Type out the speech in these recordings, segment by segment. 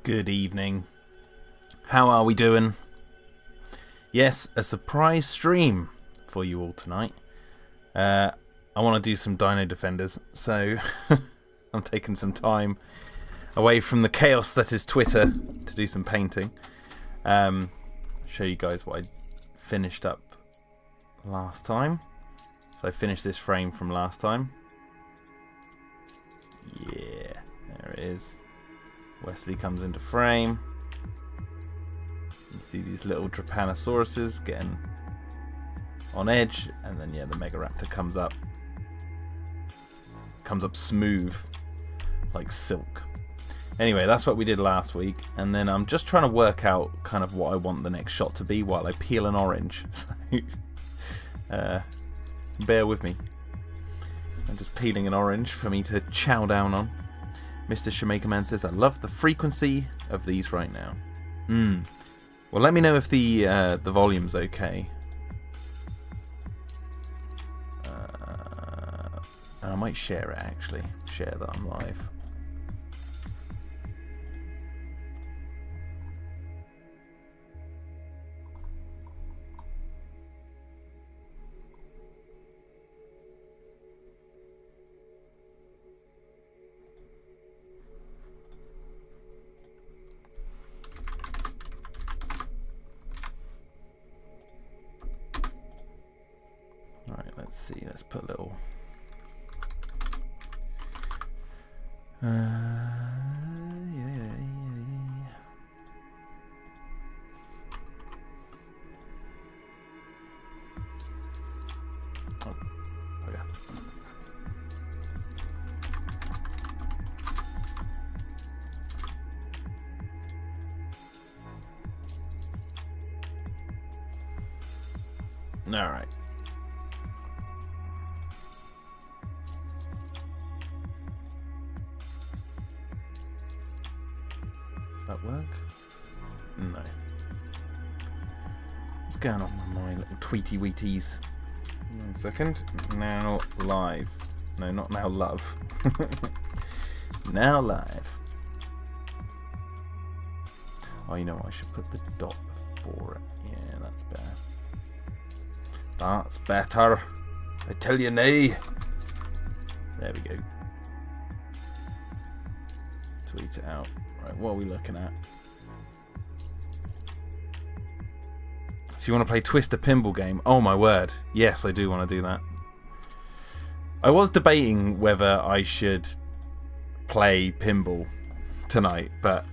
Good evening. How are we doing? Yes, a surprise stream for you all tonight. I want to do some Dino Defenders, so I'm taking some time away from the chaos that is Twitter to do some painting. Show you guys what I finished up last time. So I finished this frame from last time. Yeah, there it is. Wesley comes into frame. You see these little Drapanosauruses getting on edge, and then yeah, the Megaraptor comes up smooth like silk. Anyway, that's what we did last week, and then I'm just trying to work out kind of what I want the next shot to be while I peel an orange. So bear with me. I'm just peeling an orange for me to chow down on. Mr. Shamaker Man says, I love the frequency of these right now. Well, let me know if the volume's okay. And I might share it, actually. Share that I'm live. Alright, let's see. Let's put a little... Oh, okay. Alright. That work? No. What's going on with my little tweety weeties? 1 second. Now live. No, not now love. Now live. Oh, you know what? I should put the dot before it. Yeah, that's better. That's better. I tell you nay. There we go. Tweet it out. Right, what are we looking at? So you want to play Twister Pinball game? Oh my word. Yes, I do want to do that. I was debating whether I should play pinball tonight, but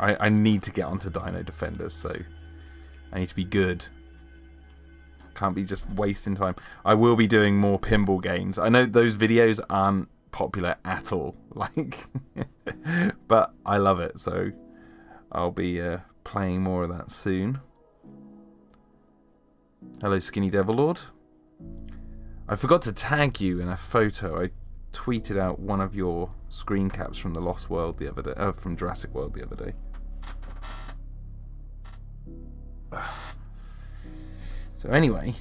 I need to get onto Dino Defenders, so I need to be good. Can't be just wasting time. I will be doing more pinball games. I know those videos aren't popular at all, like, but I love it, so I'll be playing more of that soon. Hello, Skinny Devil Lord. I forgot to tag you in a photo. I tweeted out one of your screen caps from the Lost World the other day, from Jurassic World the other day. So anyway,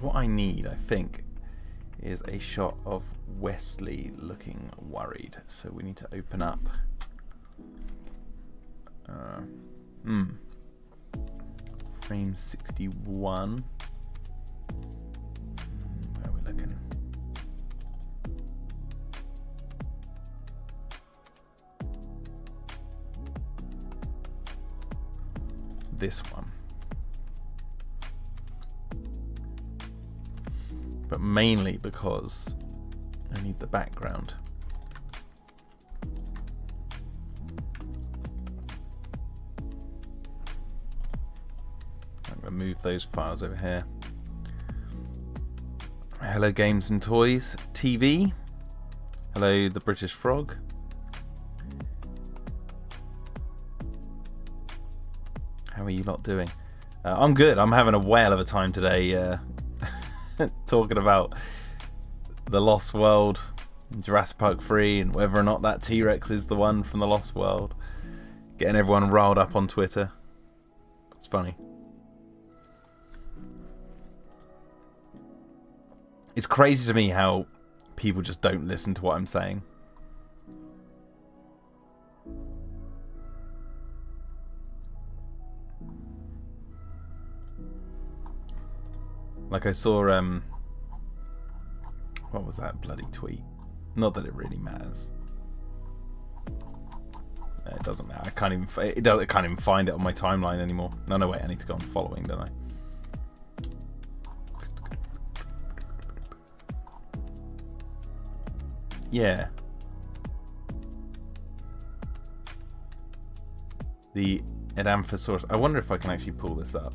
what I need, I think, is a shot of Wesley looking worried. So we need to open up. Frame 61. Where are we looking? This one. But mainly because I need the background. I'm going to move those files over here. Hello Games and Toys TV. Hello the British Frog. How are you lot doing? I'm good. I'm having a whale of a time today talking about the Lost World, Jurassic Park 3, and whether or not that T-Rex is the one from the Lost World. Getting everyone riled up on Twitter. It's funny. It's crazy to me how people just don't listen to what I'm saying. Like I saw what was that bloody tweet? Not that it really matters. It doesn't matter. I can't even find it on my timeline anymore. No, wait. I need to go on following, don't I? Yeah. The Edamphsaurus. I wonder if I can actually pull this up.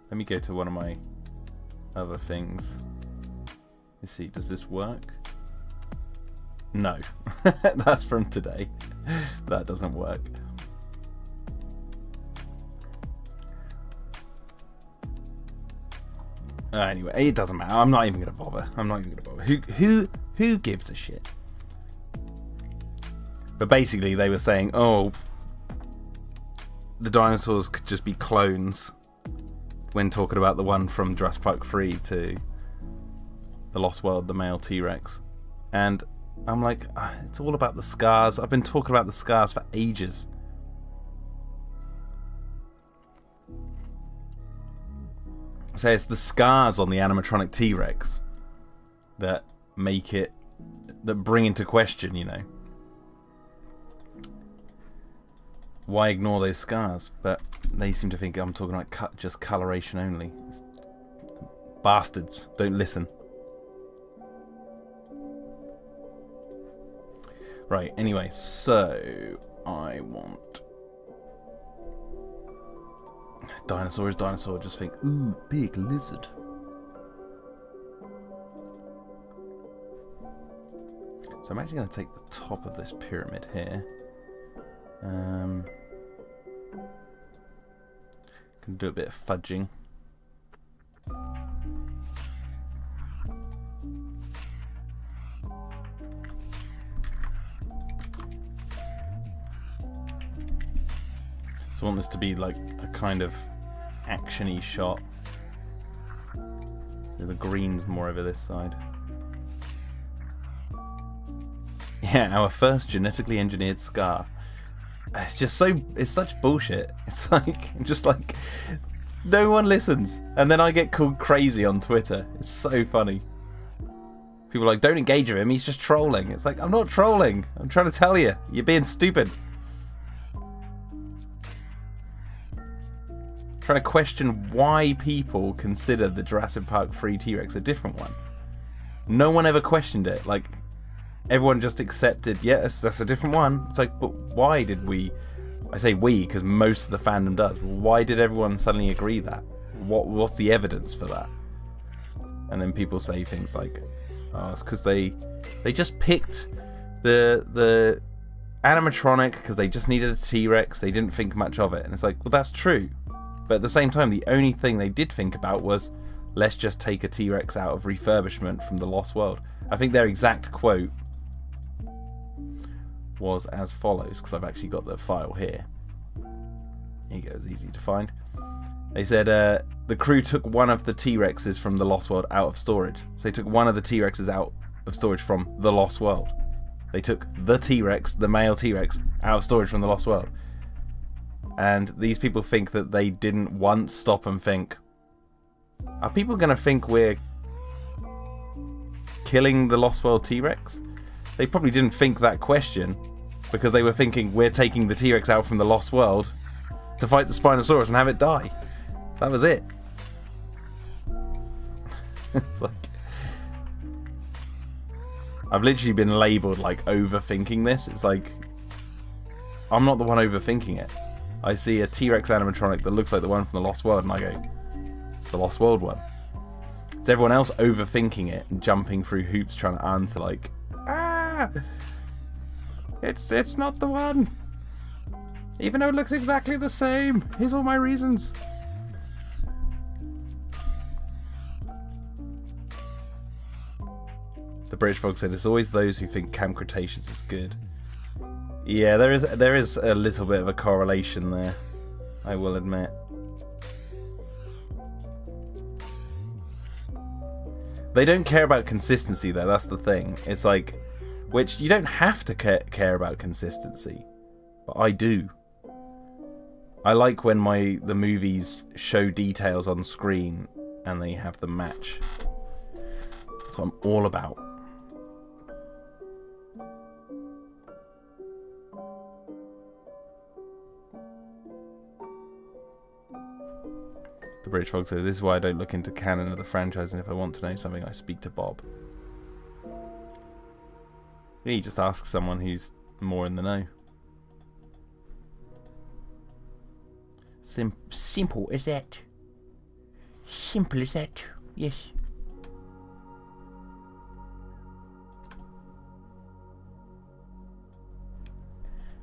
Let me go to one of my other things. Let's see, does this work? No. That's from today. That doesn't work. Anyway, it doesn't matter. I'm not even going to bother. Who gives a shit? But basically they were saying, oh, the dinosaurs could just be clones when talking about the one from Jurassic Park 3 to The Lost World, the male T-Rex. And I'm like, it's all about the scars. I've been talking about the scars for ages. So it's the scars on the animatronic T-Rex that bring into question, you know, why ignore those scars? But they seem to think I'm talking about just coloration only. Bastards, don't listen. Right, anyway, so I want dinosaur, just think, ooh, big lizard. So I'm actually going to take the top of this pyramid here. Can do a bit of fudging. So I want this to be like a kind of action-y shot. So the green's more over this side. Yeah, our first genetically engineered scar. It's just it's such bullshit. It's just like, no one listens. And then I get called crazy on Twitter. It's so funny. People are like, don't engage with him, he's just trolling. It's like, I'm not trolling. I'm trying to tell you. You're being stupid. Trying to question why people consider the Jurassic Park 3 T-Rex a different one. No one ever questioned it. Like, everyone just accepted, yes, that's a different one. It's like, but why did we? I say we because most of the fandom does. Why did everyone suddenly agree that? What's the evidence for that? And then people say things like, oh, it's because they just picked the animatronic because they just needed a T-Rex. They didn't think much of it. And it's like, well, that's true. But at the same time, the only thing they did think about was, let's just take a T-Rex out of refurbishment from the Lost World. I think their exact quote was as follows, because I've actually got the file here. Here you go, it's easy to find. They said, the crew took one of the T-Rexes from the Lost World out of storage. So they took one of the T-Rexes out of storage from the Lost World. They took the T-Rex, the male T-Rex, out of storage from the Lost World. And these people think that they didn't once stop and think, are people going to think we're killing the Lost World T-Rex? They probably didn't think that question because they were thinking we're taking the T-Rex out from the Lost World to fight the Spinosaurus and have it die. That was it. It's like, I've literally been labelled like overthinking this. It's like, I'm not the one overthinking it. I see a T-Rex animatronic that looks like the one from the Lost World and I go, it's the Lost World one. It's everyone else overthinking it and jumping through hoops trying to answer like, it's not the one. Even though it looks exactly the same. Here's all my reasons. The British folk said, it's always those who think Camp Cretaceous is good. Yeah, there is a little bit of a correlation there, I will admit. They don't care about consistency though, that's the thing. It's like, which you don't have to care about consistency, but I do. I like when the movies show details on screen and they have them match. That's what I'm all about. The British Fog says, this is why I don't look into canon of the franchise, and if I want to know something, I speak to Bob. Yeah, you just ask someone who's more in the know. Simple as that. Simple as that. Yes.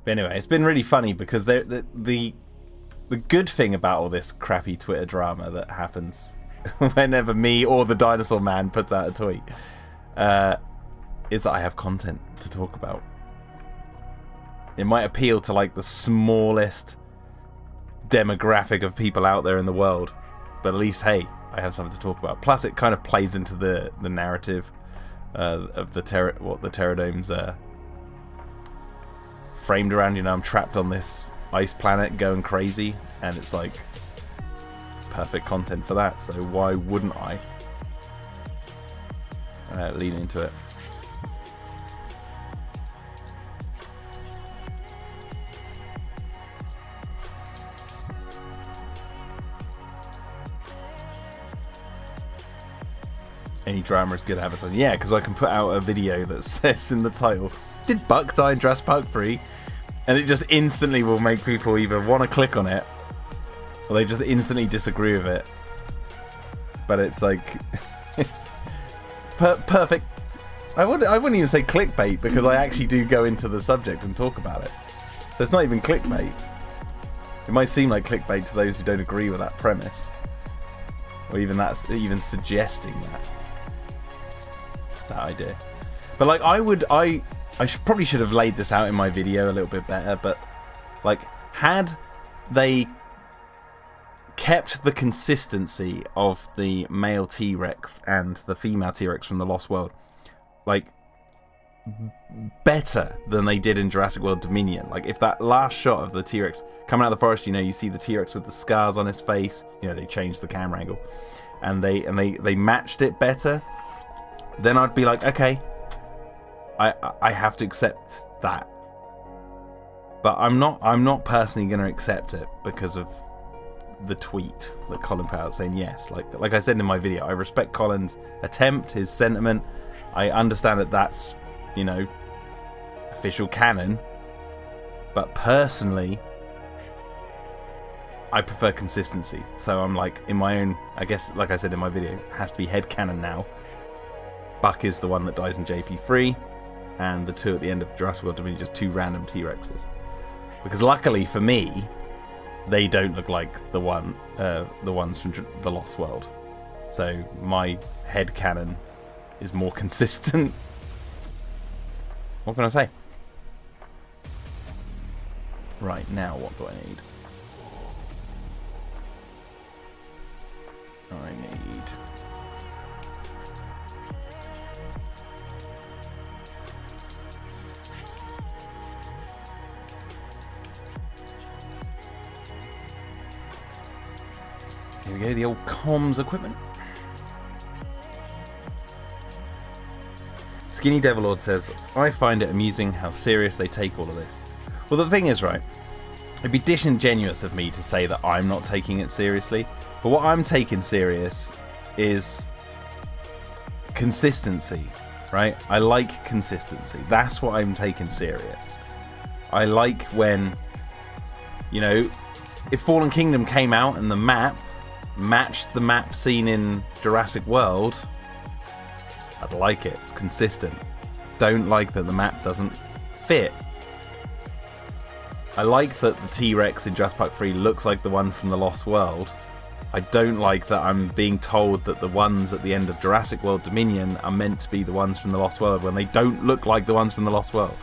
But anyway, it's been really funny because the good thing about all this crappy Twitter drama that happens whenever me or the Dinosaur Man puts out a tweet is that I have content to talk about. It might appeal to like the smallest demographic of people out there in the world, but at least, hey, I have something to talk about. Plus, it kind of plays into the narrative of what the Pterodomes framed around. You know, I'm trapped on this ice planet going crazy, and it's like perfect content for that. So why wouldn't I lean into it? Any drama is good advertising. Yeah, because I can put out a video that says in the title, did Buck die in Jurassic Park 3? And it just instantly will make people either want to click on it or they just instantly disagree with it. But it's like perfect. I wouldn't even say clickbait, because I actually do go into the subject and talk about it. So it's not even clickbait. It might seem like clickbait to those who don't agree with that premise, or even suggesting that idea. But like, I probably should have laid this out in my video a little bit better, but like, had they kept the consistency of the male T-Rex and the female T-Rex from the Lost World, like, better than they did in Jurassic World Dominion. Like, if that last shot of the T-Rex coming out of the forest, you know, you see the T-Rex with the scars on his face, you know, they changed the camera angle, and they matched it better, then I'd be like, okay, I have to accept that. But I'm not personally going to accept it because of the tweet that Colin put out saying yes. Like I said in my video, I respect Colin's attempt, his sentiment. I understand that that's, you know, official canon. But personally, I prefer consistency. So I'm like, in my own, I guess, like I said in my video, it has to be headcanon now. Buck is the one that dies in JP3, and the two at the end of Jurassic World Dominion, just two random T-Rexes. Because luckily for me, they don't look like the ones from the Lost World. So my headcanon is more consistent. What can I say? Right, now what do I need? I need... Here we go, the old comms equipment. Skinny Devil Lord says, I find it amusing how serious they take all of this. Well, the thing is, right, it'd be disingenuous of me to say that I'm not taking it seriously, but what I'm taking serious is consistency, right? I like consistency. That's what I'm taking serious. I like when, you know, if Fallen Kingdom came out and the map matched the map seen in Jurassic World, I'd like it. It's consistent. Don't like that the map doesn't fit. I like that the T-Rex in Jurassic Park 3 looks like the one from the Lost World. I don't like that I'm being told that the ones at the end of Jurassic World Dominion are meant to be the ones from the Lost World when they don't look like the ones from the Lost World.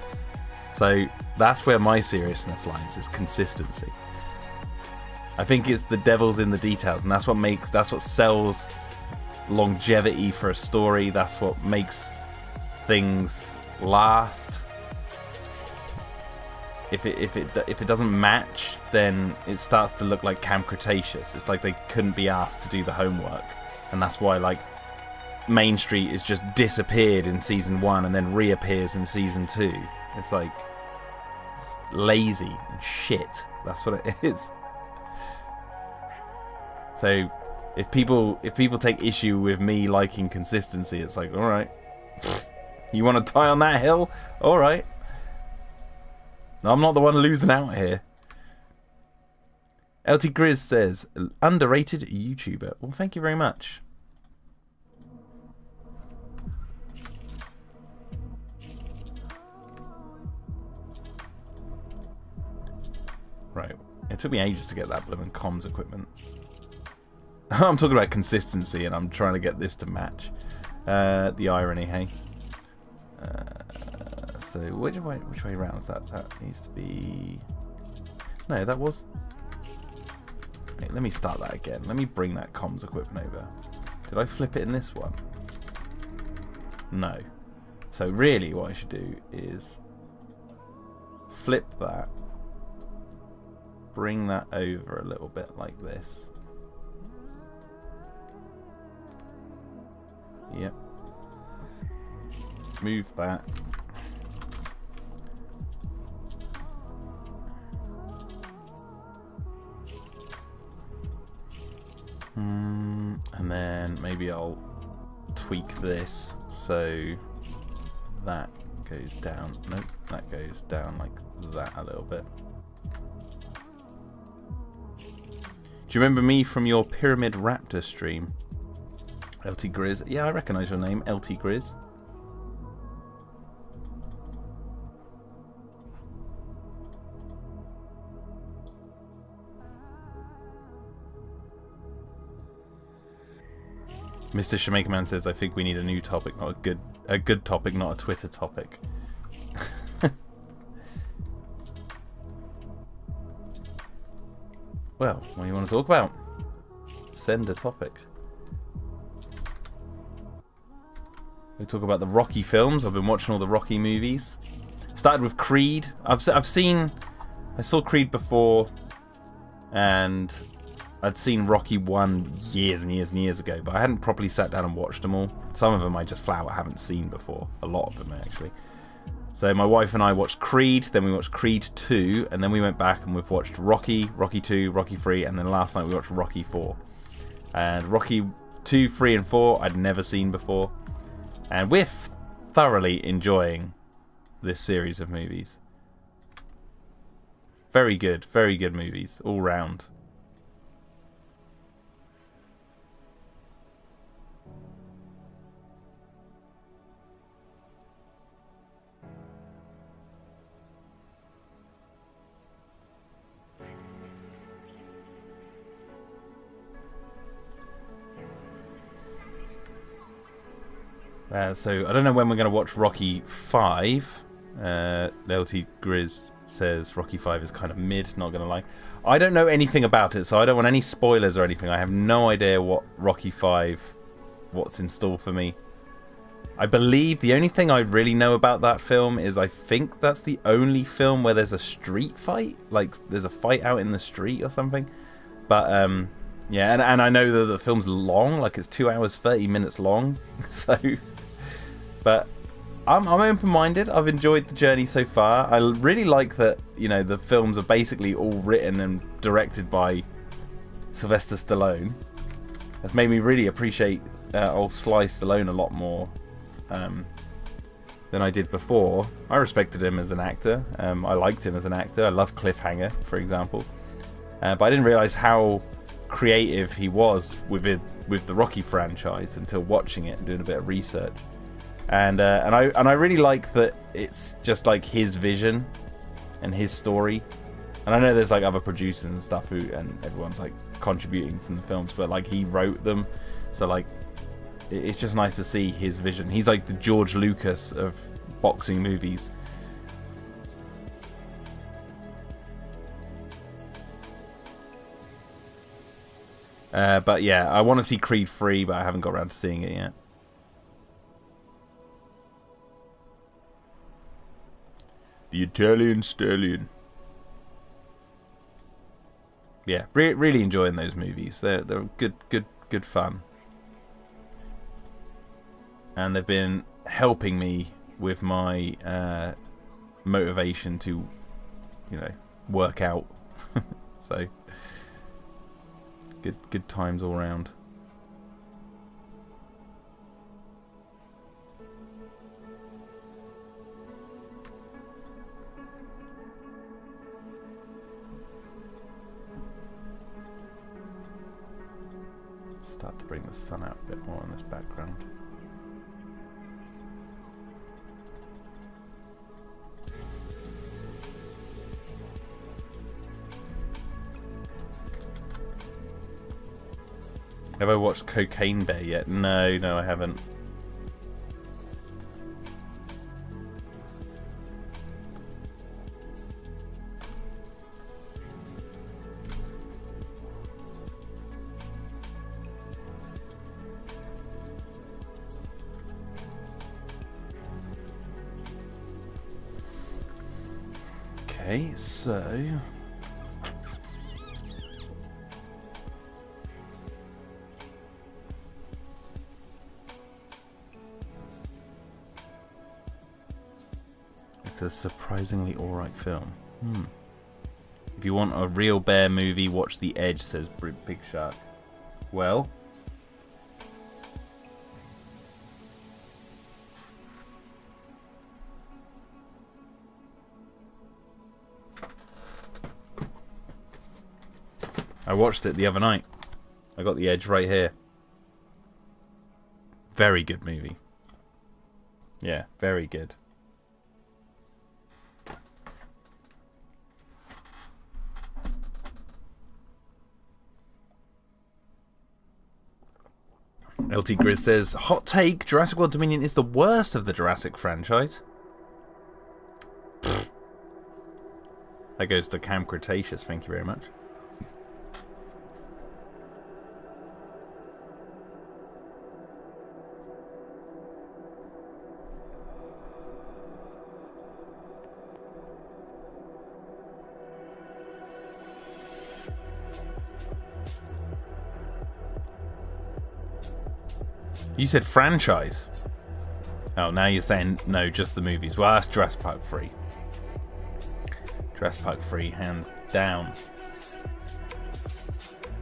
So that's where my seriousness lies, is consistency. I think it's the devil's in the details, and that's what sells longevity for a story. That's what makes things last. if it doesn't match, then it starts to look like Camp Cretaceous. It's like they couldn't be asked to do the homework, and that's why like Main Street is just disappeared in season 1 and then reappears in season 2. It's like it's lazy and shit. That's what it is. So if people take issue with me liking consistency, it's like, all right, you want to die on that hill? All right. I'm not the one losing out here. LT Grizz says, underrated YouTuber. Well, thank you very much. Right. It took me ages to get that blooming comms equipment. I'm talking about consistency, and I'm trying to get this to match. The irony, hey? So which way round is that? That needs to be... No, that was... Wait, let me start that again. Let me bring that comms equipment over. Did I flip it in this one? No. So really what I should do is flip that, bring that over a little bit like this. Yep. Move that. And then maybe I'll tweak this so that goes down. Nope, that goes down like that a little bit. Do you remember me from your Pyramid Raptor stream? LT Grizz. Yeah, I recognise your name, LT Grizz. Mr. Shamaker Man says, I think we need a new topic, not a good topic, not a Twitter topic. Well, what do you want to talk about? Send a topic. We talk about the Rocky films. I've been watching all the Rocky movies. Started with Creed. I saw Creed before, and I'd seen Rocky 1 years and years and years ago, but I hadn't properly sat down and watched them all. Some of them I just flat out haven't seen before. A lot of them, actually. So my wife and I watched Creed, then we watched Creed 2, and then we went back and we've watched Rocky, Rocky 2, Rocky 3, and then last night we watched Rocky 4. And Rocky 2, 3, and 4 I'd never seen before. And we're thoroughly enjoying this series of movies. Very good movies, all round. So I don't know when we're going to watch Rocky 5. LT Grizz says Rocky 5 is kind of mid, not going to lie. I don't know anything about it, so I don't want any spoilers or anything. I have no idea what Rocky 5, what's in store for me. I believe the only thing I really know about that film is I think that's the only film where there's a street fight. Like, there's a fight out in the street or something. But, yeah, and I know that the film's long, like it's 2 hours, 30 minutes long. So, but I'm open-minded. I've enjoyed the journey so far. I really like that, you know, the films are basically all written and directed by Sylvester Stallone. That's made me really appreciate old Sly Stallone a lot more than I did before. I respected him as an actor. I liked him as an actor. I love Cliffhanger, for example. But I didn't realise how creative he was with the Rocky franchise until watching it and doing a bit of research. And I really like that it's just like his vision and his story. And I know there's like other producers and stuff and everyone's like contributing from the films, but like he wrote them, so like it's just nice to see his vision. He's like the George Lucas of boxing movies. But yeah, I want to see Creed 3, but I haven't got around to seeing it yet. The Italian Stallion. yeah, really enjoying those movies. They're good fun, and they've been helping me with my motivation to, work out. So good times all round. Start to bring the sun out a bit more in this background. Have I watched Cocaine Bear yet? No, I haven't. Okay, so it's a surprisingly alright film. If you want a real bear movie, watch The Edge, says Big Shark. Well, I watched it the other night. I got The Edge right here. Very good movie. Yeah, very good. LT Grizz says, hot take, Jurassic World Dominion is the worst of the Jurassic franchise. Pfft. That goes to Cam Cretaceous, thank you very much. You said franchise. Oh, now you're saying no, just the movies. Well, that's Jurassic Park 3. Jurassic Park 3, hands down.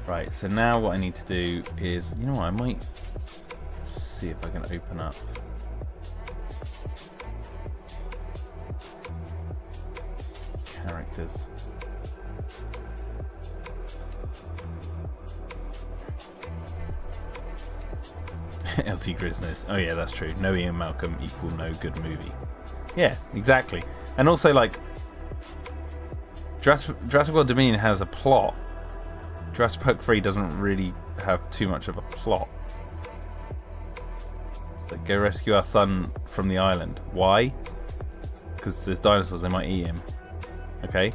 Right, so now what I need to do is, you know what, I might see if I can open up characters. LT Grizzness. Oh yeah, that's true. No Ian Malcolm equal no good movie. Yeah, exactly. And also, like, Jurassic World Dominion has a plot. Jurassic Park 3 doesn't really have too much of a plot. Like, go rescue our son from the island. Why? Because there's dinosaurs, they might eat him. Okay.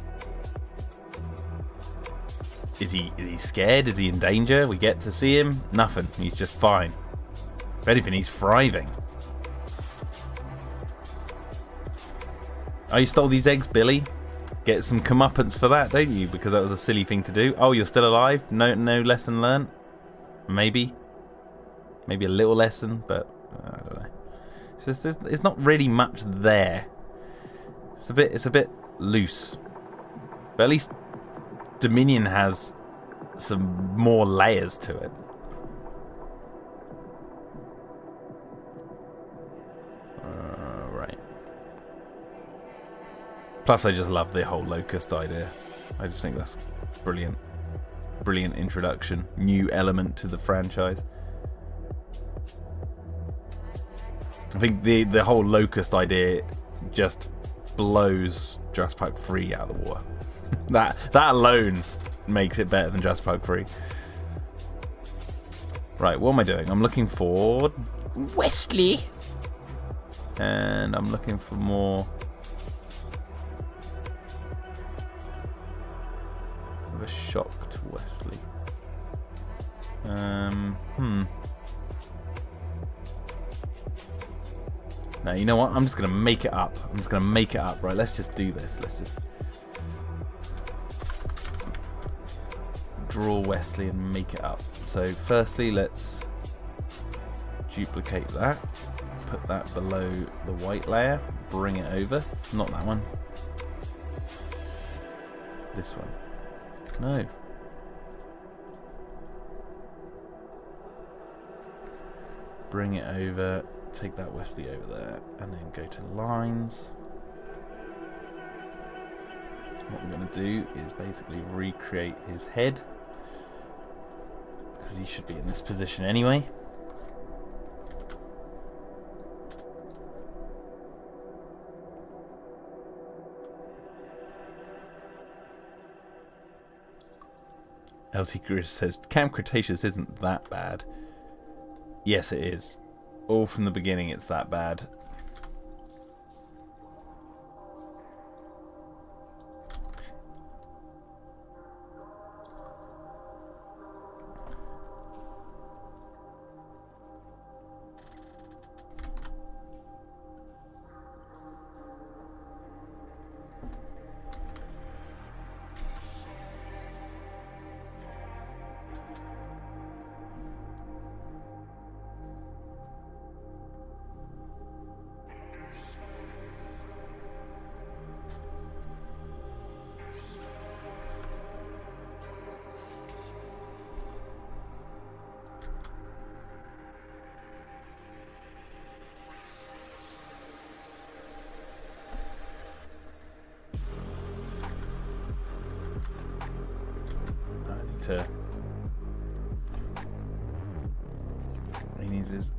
Is he scared? Is he in danger? We get to see him? Nothing. He's just fine. If anything, he's thriving. Oh, you stole these eggs, Billy? Get some comeuppance for that, don't you? Because that was a silly thing to do. Oh, you're still alive? No lesson learnt? Maybe. Maybe a little lesson, but I don't know. It's just, there's not really much there. It's a bit loose. But at least Dominion has some more layers to it. Right. Plus, I just love the whole locust idea. I just think that's brilliant. Brilliant introduction. New element to the franchise. I think the whole locust idea just blows Jurassic Park 3 out of the water. that alone makes it better than Jurassic Park 3. Right, what am I doing? I'm looking for Wesley. And I'm looking for more of a shock to Wesley. Now, you know what? I'm just going to make it up. Right, let's just do this. draw Wesley and make it up. So firstly, let's duplicate that. Put that below the white layer. Bring it over. Not that one. This one. No. Bring it over. Take that Wesley over there. And then go to lines. What I'm going to do is basically recreate his head. Because he should be in this position anyway. LT Grizz says, Camp Cretaceous isn't that bad. Yes, it is. All from the beginning, it's that bad. He needs his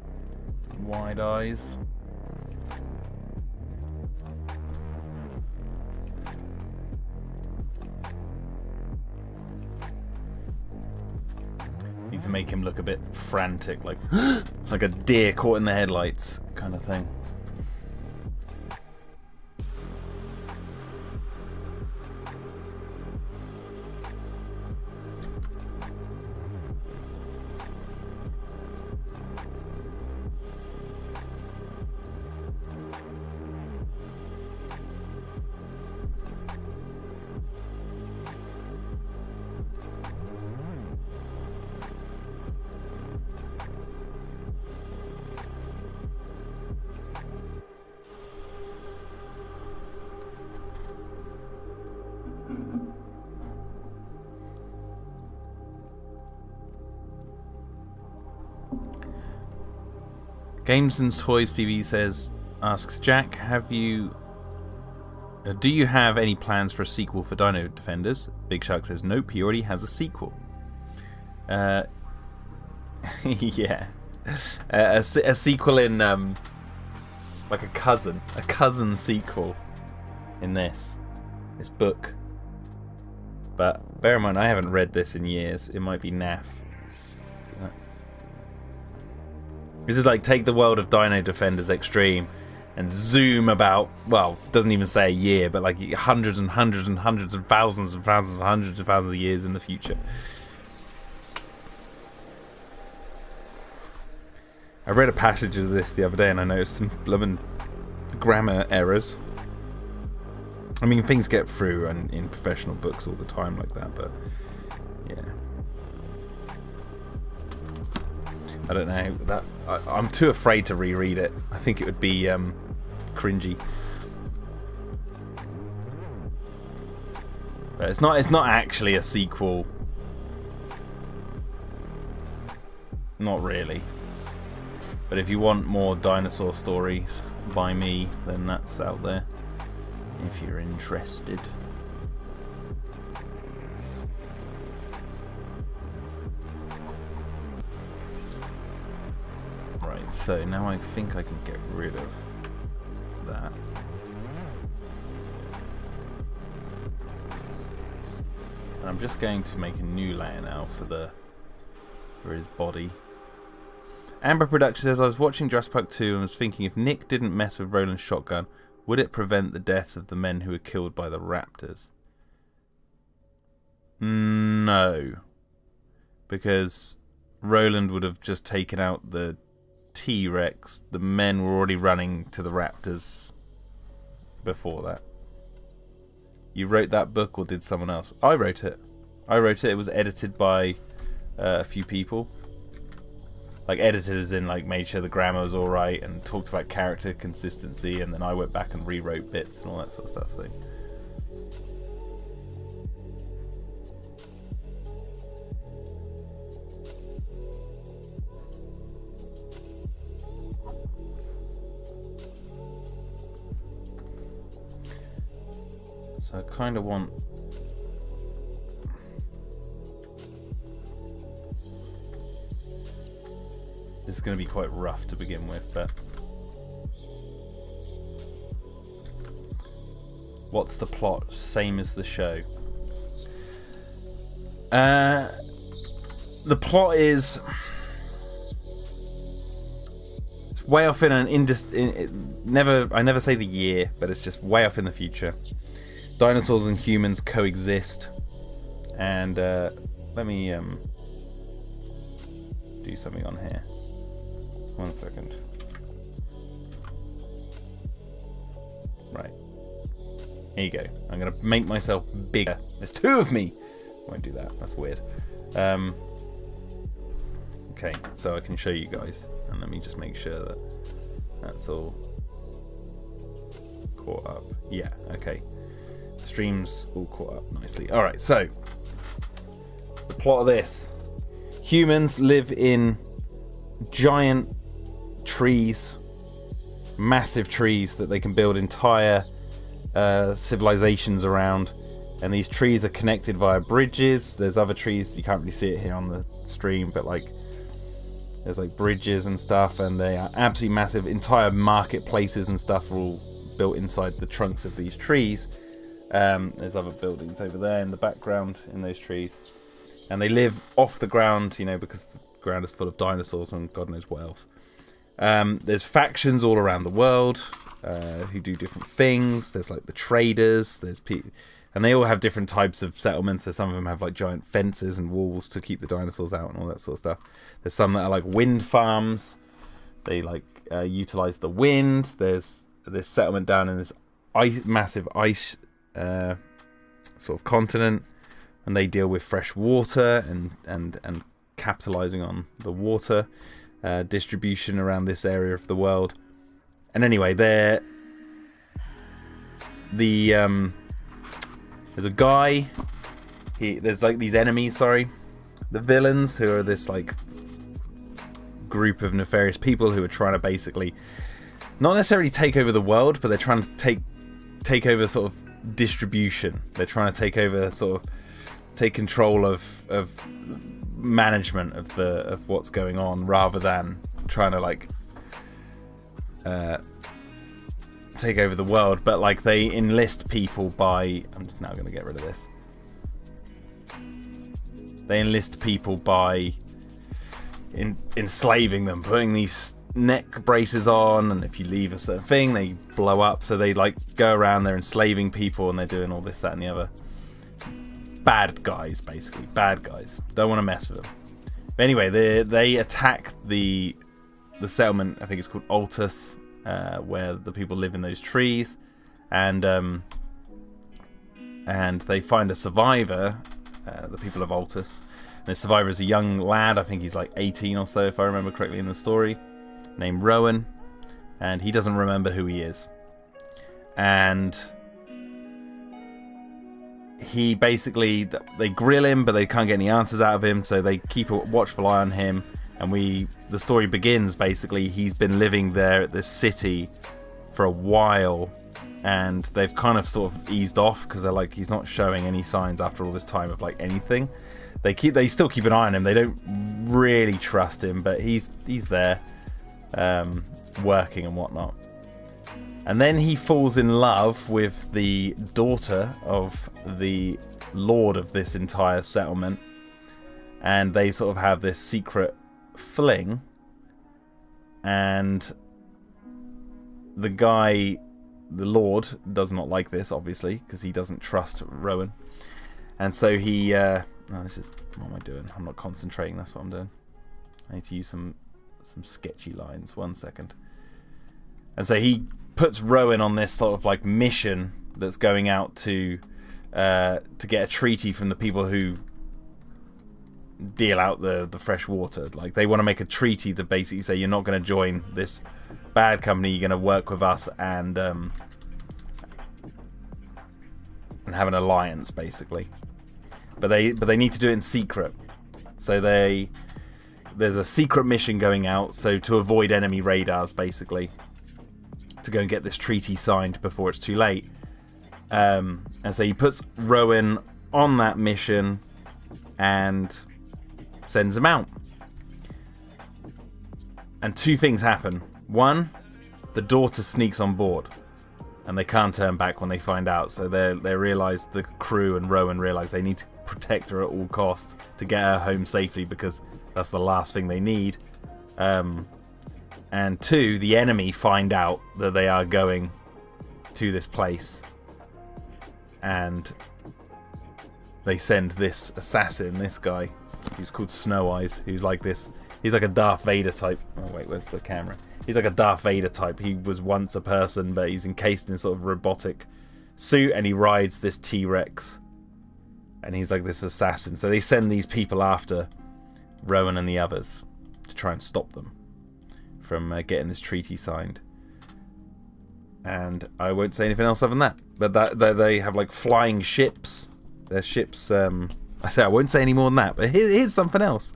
wide eyes. Need to make him look a bit frantic, like like a deer caught in the headlights kind of thing. Games and Toys TV asks Jack, do you have any plans for a sequel for Dino Defenders? Big Shark says nope, he already has a sequel. Yeah, a sequel in like a cousin sequel in this book. But bear in mind, I haven't read this in years. It might be naff. This is like take the world of Dino Defenders Extreme and zoom about, well, it doesn't even say a year, but like hundreds and hundreds and hundreds and thousands and thousands and hundreds of thousands of years in the future. I read a passage of this the other day and I noticed some blooming grammar errors. I mean, things get through in professional books all the time like that, but yeah. I don't know. I'm too afraid to reread it. I think it would be cringy. But it's not actually a sequel. Not really. But if you want more dinosaur stories by me, then that's out there. If you're interested. Right, so now I think I can get rid of that. And I'm just going to make a new layer now for his body. Amber Production says, I was watching Jurassic Park 2 and was thinking if Nick didn't mess with Roland's shotgun, would it prevent the deaths of the men who were killed by the raptors? No. Because Roland would have just taken out the T-Rex. The men were already running to the raptors before that. You wrote that book or did someone else? I wrote it. I wrote it. It was edited by a few people. Like, edited as in, like, made sure the grammar was alright and talked about character consistency, and then I went back and rewrote bits and all that sort of stuff. So I kind of want... This is going to be quite rough to begin with, but... What's the plot? Same as the show. The plot is... It's way off in an... I never say the year, but it's just way off in the future. Dinosaurs and humans coexist. And let me do something on here. 1 second. Right. Here you go. I'm going to make myself bigger. There's 2 of me! I won't do that. That's weird. Okay, so I can show you guys. And let me just make sure that that's all caught up. Yeah, okay. Stream's all caught up nicely. Alright, so the plot of this. Humans live in giant trees, massive trees that they can build entire civilizations around, and these trees are connected via bridges. There's other trees, you can't really see it here on the stream, but like there's like bridges and stuff, and they are absolutely massive. Entire marketplaces and stuff are all built inside the trunks of these trees. There's other buildings over there in the background in those trees, and they live off the ground, you know, because the ground is full of dinosaurs and God knows what else. There's factions all around the world who do different things. There's like the traders, there's people, and they all have different types of settlements. So some of them have like giant fences and walls to keep the dinosaurs out and all that sort of stuff. There's some that are like wind farms. They like utilize the wind. There's this settlement down in this massive ice sort of continent, and they deal with fresh water and capitalizing on the water distribution around this area of the world. And anyway, there's a guy. There's like these enemies, the villains, who are this like group of nefarious people who are trying to basically not necessarily take over the world, but they're trying to take over sort of distribution. They're trying to take over, sort of take control of management of what's going on, rather than trying to like take over the world. But like they enlist people by... I'm just now going to get rid of this. They enlist people by enslaving them, putting these neck braces on, and if you leave a certain thing, they blow up. So they like go around, they're enslaving people, and they're doing all this, that, and the other. Bad guys, basically. Bad guys. Don't want to mess with them. But anyway, they attack the settlement. I think it's called Altus, where the people live in those trees, and they find a survivor. The people of Altus. And the survivor is a young lad. I think he's like 18 or so, if I remember correctly in the story, named Rowan, and he doesn't remember who he is. And he basically, they grill him, but they can't get any answers out of him, so they keep a watchful eye on him. And the story begins, basically, he's been living there at this city for a while, and they've kind of sort of eased off, because they're like, he's not showing any signs after all this time of like anything. They still keep an eye on him. They don't really trust him, but he's there, working and whatnot. And then he falls in love with the daughter of the lord of this entire settlement, and they sort of have this secret fling. And the guy, the lord, does not like this, obviously, because he doesn't trust Rowan. And so he what am I doing? I'm not concentrating. That's what I'm doing. I need to use some sketchy lines. 1 second. And so he puts Rowan on this sort of like mission that's going out to get a treaty from the people who deal out the fresh water. Like, they want to make a treaty to basically say you're not going to join this bad company, you're going to work with us and have an alliance, basically. But they need to do it in secret. So there's a secret mission going out, so to avoid enemy radars, basically, to go and get this treaty signed before it's too late. And so he puts Rowan on that mission and sends him out. And two things happen. One, the daughter sneaks on board, and they can't turn back when they find out. So they realise, the crew and Rowan realise they need to protect her at all costs to get her home safely, because that's the last thing they need. And two, the enemy find out that they are going to this place, and they send this assassin, this guy, who's called Snow Eyes, who's like this. He's like a Darth Vader type. Oh wait, where's the camera? He's like a Darth Vader type. He was once a person, but he's encased in sort of robotic suit, and he rides this T-Rex. And he's like this assassin. So they send these people after Rowan and the others to try and stop them from getting this treaty signed. And I won't say anything else other than that. But they have like flying ships. Their ships. I won't say any more than that. But here's something else.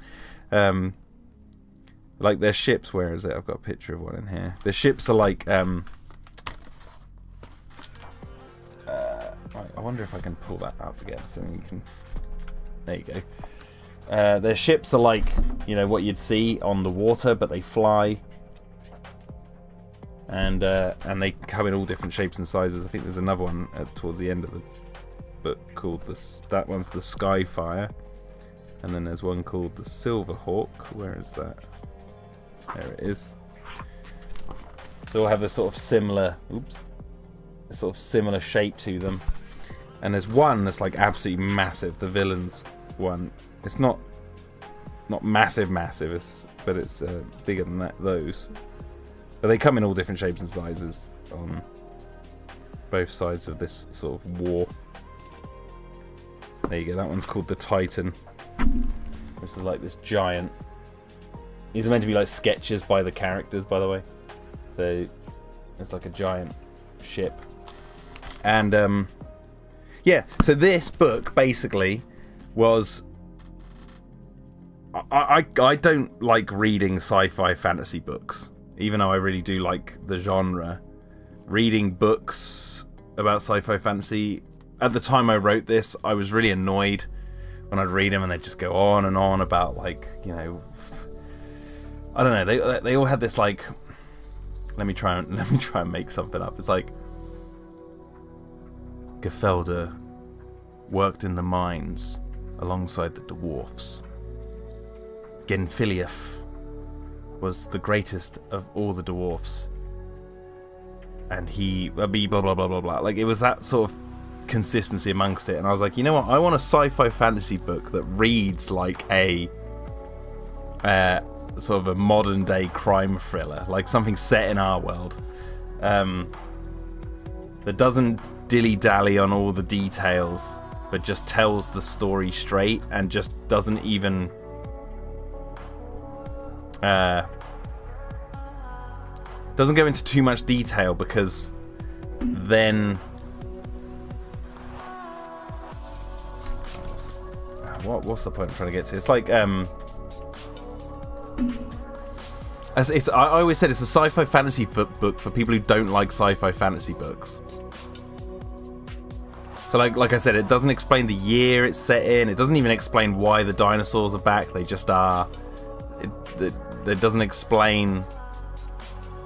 Like their ships. Where is it? I've got a picture of one in here. Their ships are like. I wonder if I can pull that up again so you can. There you go. Their ships are like, you know, what you'd see on the water, but they fly. And they come in all different shapes and sizes. I think there's another one towards the end of the book called that one's the Skyfire, and then there's one called the Silverhawk. Where is that? There it is. They all have this sort of similar, shape to them. And there's one that's like absolutely massive. The villain's one. It's not massive, but it's bigger than those. But they come in all different shapes and sizes on both sides of this sort of war. There you go. That one's called the Titan. This is like this giant. These are meant to be like sketches by the characters, by the way. So it's like a giant ship. And yeah, so this book basically was. I don't like reading sci-fi fantasy books, even though I really do like the genre. Reading books about sci-fi fantasy, at the time I wrote this, I was really annoyed when I'd read them and they'd just go on and on about, like, you know, I don't know, they all had this like, let me try and make something up. It's like Gefelder worked in the mines alongside the dwarfs. Genfiliath was the greatest of all the dwarfs, and he blah blah blah blah blah. Like, it was that sort of consistency amongst it, and I was like, you know what? I want a sci-fi fantasy book that reads like a sort of a modern day crime thriller, like something set in our world, that doesn't dilly-dally on all the details, but just tells the story straight and just doesn't even doesn't go into too much detail, because then what's the point I'm trying to get to? It's like I always said it's a sci-fi fantasy book for people who don't like sci-fi fantasy books. So like I said, it doesn't explain the year it's set in. It doesn't even explain why the dinosaurs are back. They just are. It doesn't explain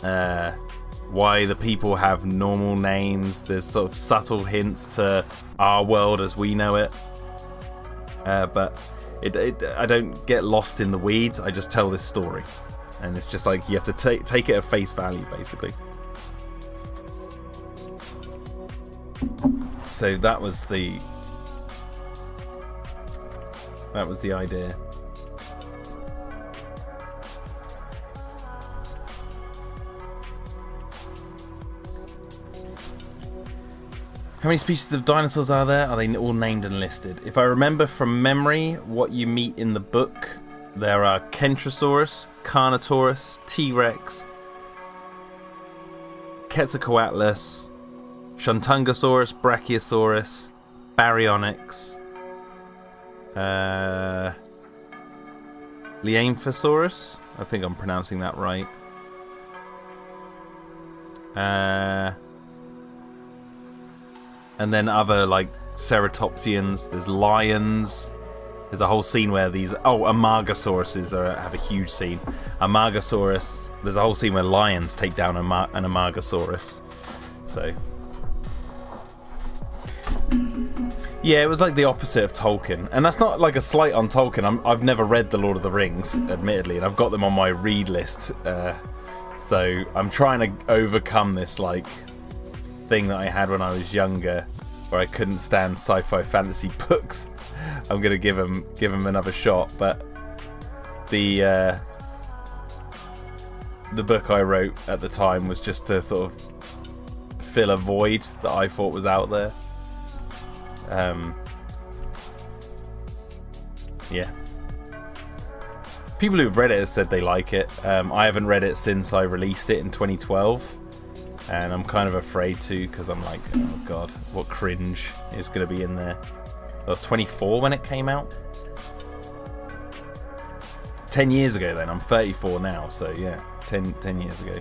why the people have normal names. There's sort of subtle hints to our world as we know it. But I don't get lost in the weeds. I just tell this story. And it's just like you have to take it at face value, basically. So that was the idea. How many species of dinosaurs are there? Are they all named and listed? If I remember from memory what you meet in the book, there are Kentrosaurus, Carnotaurus, T-Rex, Quetzalcoatlus, Shuntungosaurus, Brachiosaurus, Baryonyx, Liamphosaurus. I think I'm pronouncing that right. And then other like ceratopsians. There's lions. There's a whole scene where these Amargasauruses have a huge scene. Amargasaurus. There's a whole scene where lions take down an Amargasaurus. So yeah, it was like the opposite of Tolkien, and that's not like a slight on Tolkien. I've never read The Lord of the Rings, admittedly, and I've got them on my read list. So I'm trying to overcome this like thing that I had when I was younger, where I couldn't stand sci-fi fantasy books. I'm gonna give them another shot, but the book I wrote at the time was just to sort of fill a void that I thought was out there. Yeah. People who've read it have said they like it. I haven't read it since I released it in 2012. And I'm kind of afraid to, because I'm like, oh god, what cringe is going to be in there. I was 24 when it came out. 10 years ago then. I'm 34 now, so yeah, 10 years ago.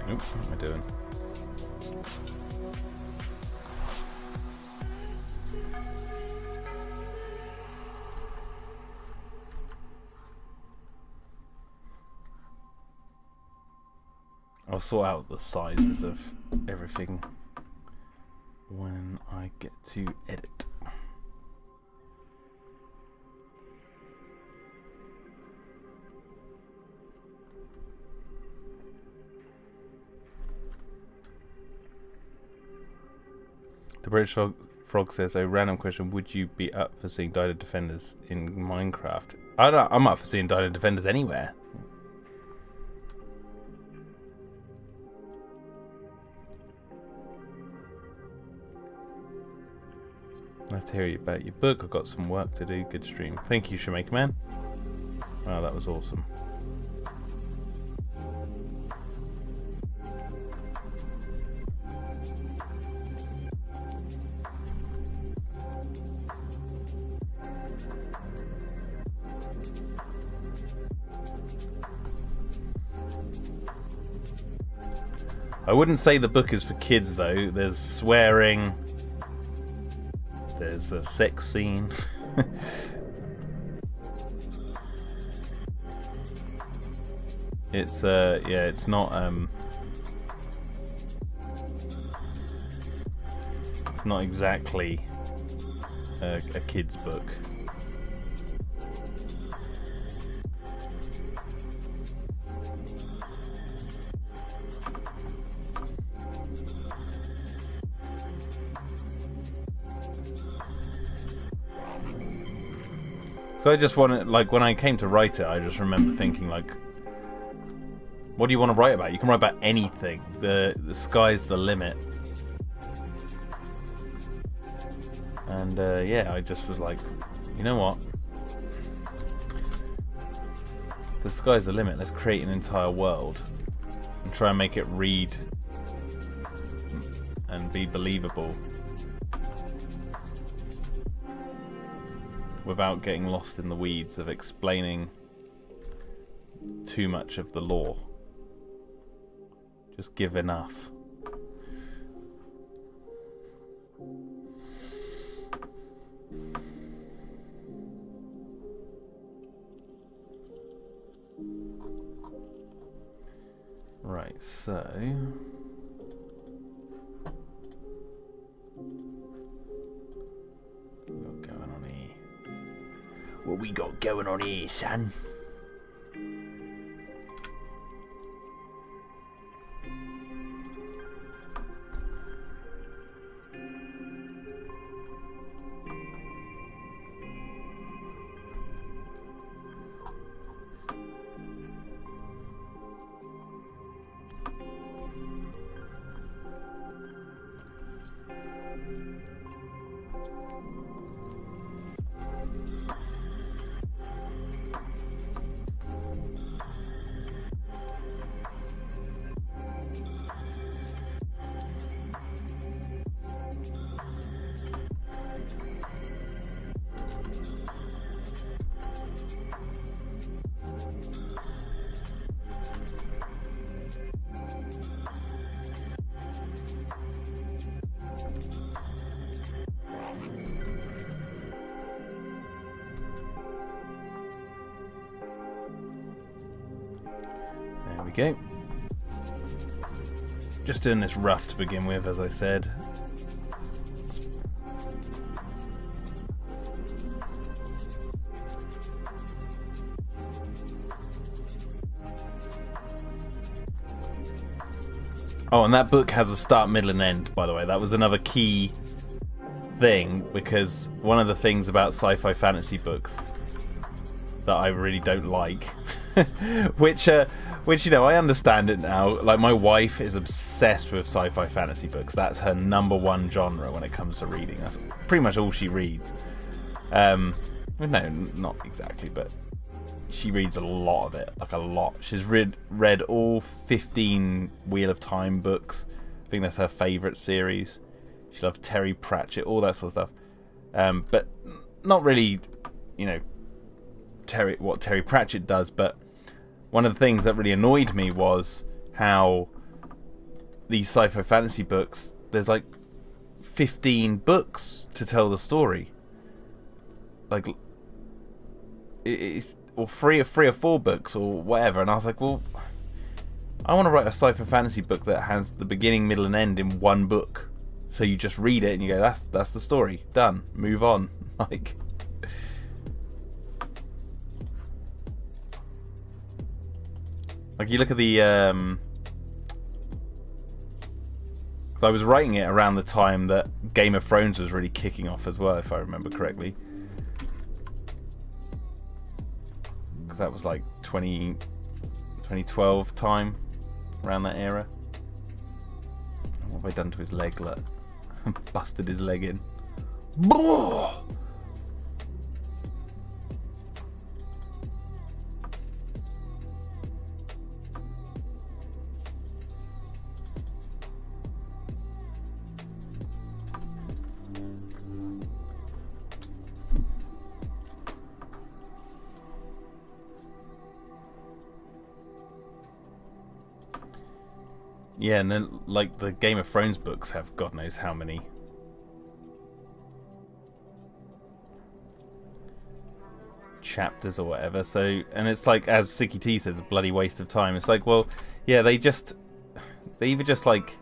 Oop, what am I doing? I'll sort out the sizes of everything when I get to edit. The British Frog says, "Oh, random question: would you be up for seeing Dino Defenders in Minecraft?" I'm up for seeing Dino Defenders anywhere. Nice to hear about your book. I've got some work to do. Good stream. Thank you, Shamake Man. Wow, that was awesome. I wouldn't say the book is for kids though. There's swearing. There's a sex scene. It's yeah, it's not exactly a kid's book. So I just wanted, like, when I came to write it, I just remember thinking, like, what do you want to write about? You can write about anything. The sky's the limit. And yeah, I just was like, you know what? The sky's the limit. Let's create an entire world and try and make it read and be believable without getting lost in the weeds of explaining too much of the lore. Just give enough. Right, so what going on here? What we got going on here, son? There we go. Just doing this rough to begin with, as I said. Oh, and that book has a start, middle, and end, by the way. That was another key thing, because one of the things about sci-fi fantasy books that I really don't like, which you know, I understand it now. Like, my wife is obsessed with sci-fi fantasy books. That's her number one genre when it comes to reading. That's pretty much all she reads. No, not exactly, but she reads a lot of it, like a lot. She's read all 15 Wheel of Time books. I think that's her favourite series. She loves Terry Pratchett, all that sort of stuff. But not really, you know, what Terry Pratchett does. But one of the things that really annoyed me was how these sci-fi fantasy books, there's like 15 books to tell the story. Like, it's or three or four books or whatever, and I was like, well, I want to write a sci-fi fantasy book that has the beginning, middle, and end in one book. So you just read it and you go, that's the story, done, move on. Like, you look at the because I was writing it around the time that Game of Thrones was really kicking off as well, if I remember correctly. That was like 2012 time, around that era. What have I done to his leg? Look, busted his leg in. Yeah, and then like the Game of Thrones books have God knows how many chapters or whatever. So, and it's like, as Sicky T says, a bloody waste of time. It's like, well, yeah, they either just like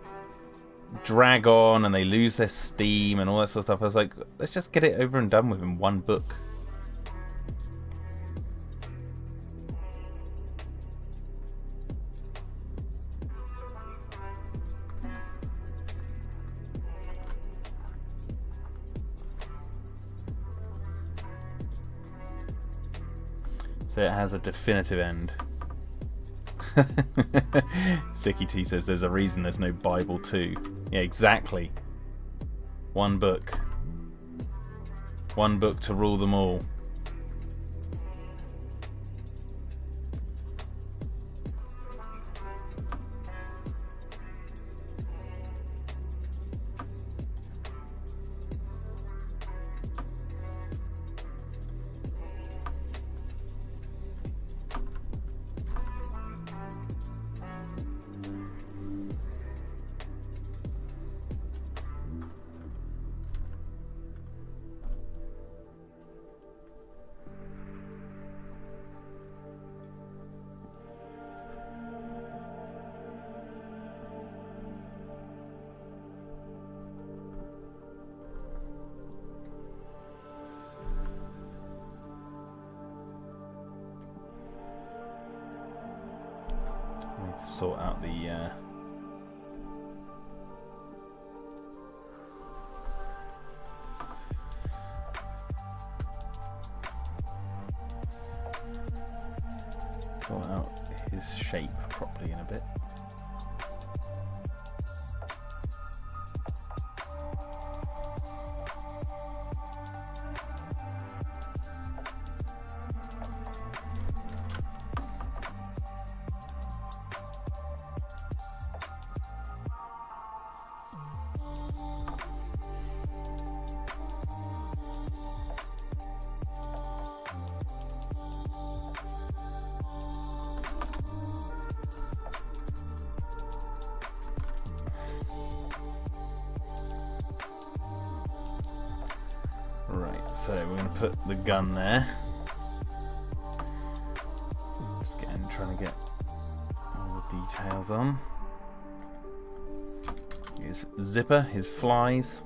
drag on and they lose their steam and all that sort of stuff. I was like, let's just get it over and done with in one book. So it has a definitive end. Sicky T says there's a reason there's no Bible too. Yeah, exactly. One book. One book to rule them all. Sort out the sort out his shape properly in a bit. Right, so we're going to put the gun there. Just trying to get all tails on. His zipper, his flies.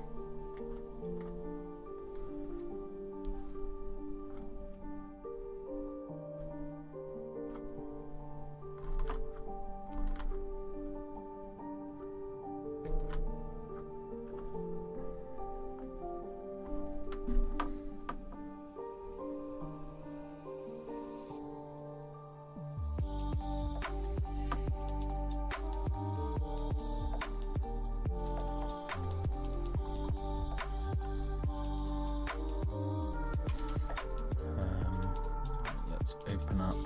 Open up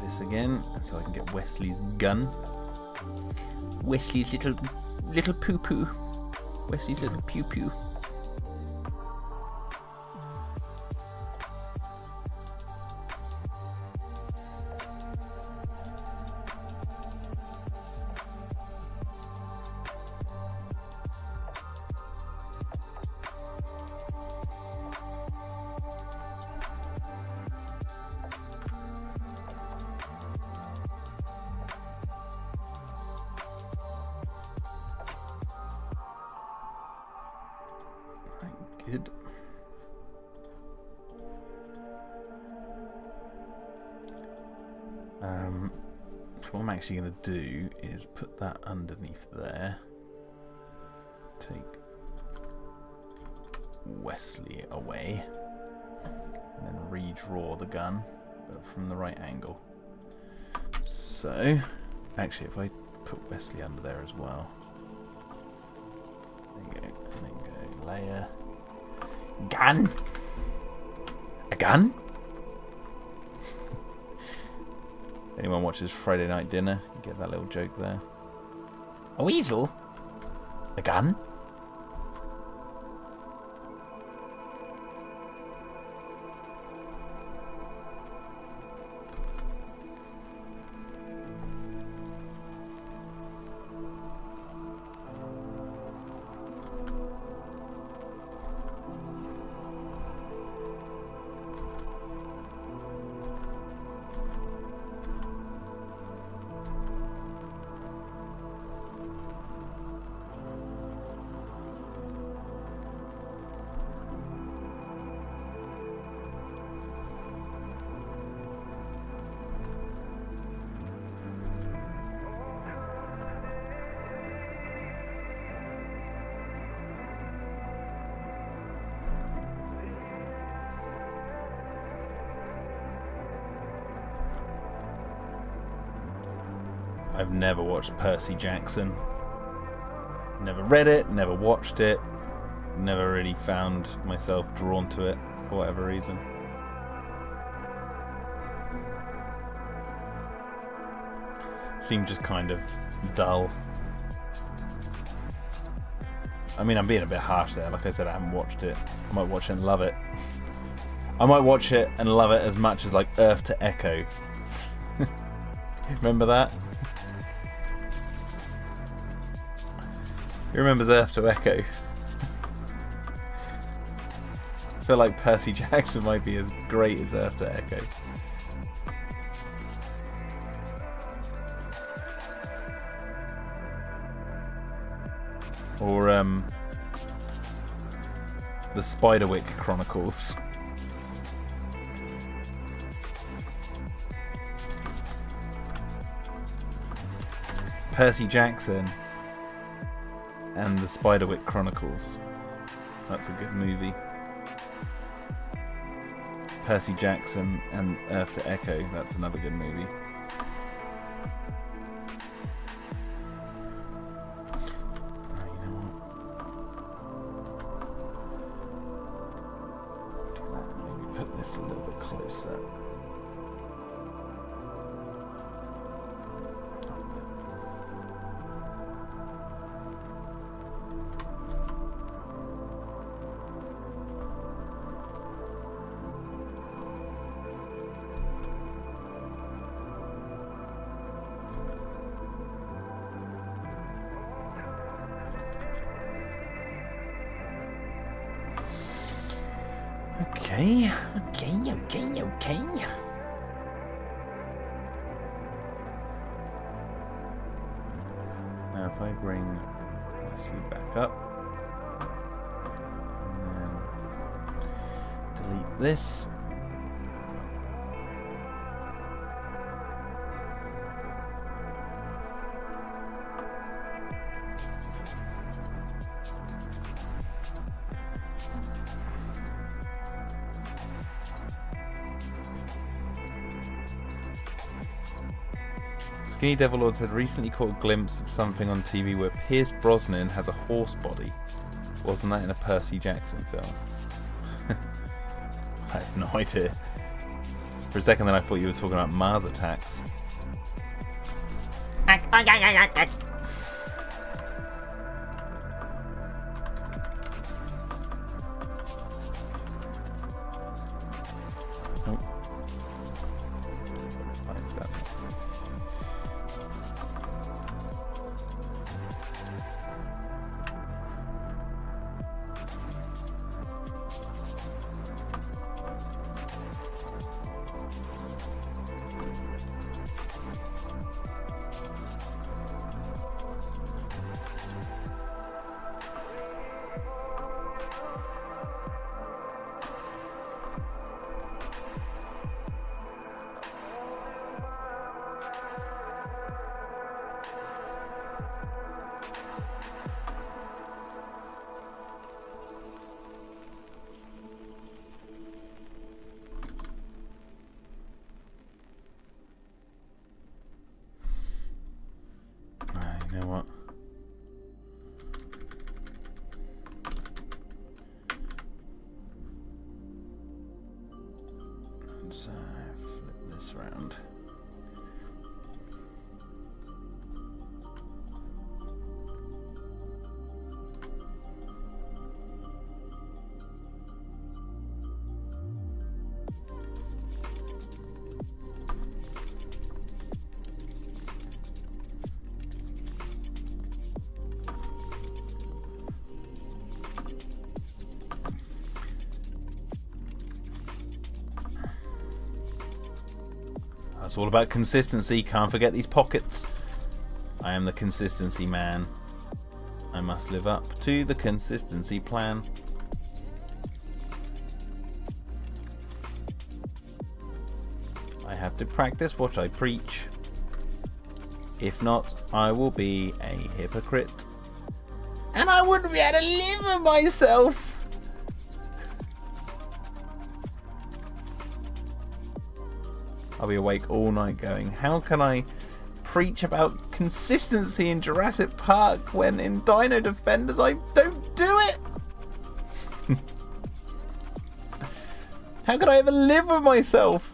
this again so I can get Wesley's gun. Wesley's little poo poo. Wesley's little pew pew. Good. So what I'm actually going to do is put that underneath there. Take Wesley away. And then redraw the gun, but from the right angle. So, actually if I put Wesley under there as well. There you go. And then go layer. Gun? A gun? Anyone watches Friday Night Dinner, you get that little joke there. A weasel? A gun? I've never watched Percy Jackson. Never read it, never watched it, never really found myself drawn to it for whatever reason. Seemed just kind of dull. I mean, I'm being a bit harsh there. Like I said, I haven't watched it. I might watch it and love it. I might watch it and love it as much as like Earth to Echo. Remember that? Who remembers Earth to Echo? I feel like Percy Jackson might be as great as Earth to Echo. Or the Spiderwick Chronicles. Percy Jackson and the Spiderwick Chronicles. That's a good movie. Percy Jackson and Earth to Echo. That's another good movie. This a little bit closer. Okay. bring Wesley back up. And then delete this. Skinny Devil Lord said, recently caught a glimpse of something on TV where Pierce Brosnan has a horse body. Wasn't that in a Percy Jackson film? I have no idea. For a second then I thought you were talking about Mars attacks. You know what? Let's flip this around. It's all about consistency. Can't forget these pockets. I am the consistency man. I must live up to the consistency plan. I have to practice what I preach. If not, I will be a hypocrite. And I wouldn't be able to live with myself. I'll be awake all night going, how can I preach about consistency in Jurassic Park when in Dino Defenders I don't do it? How could I ever live with myself?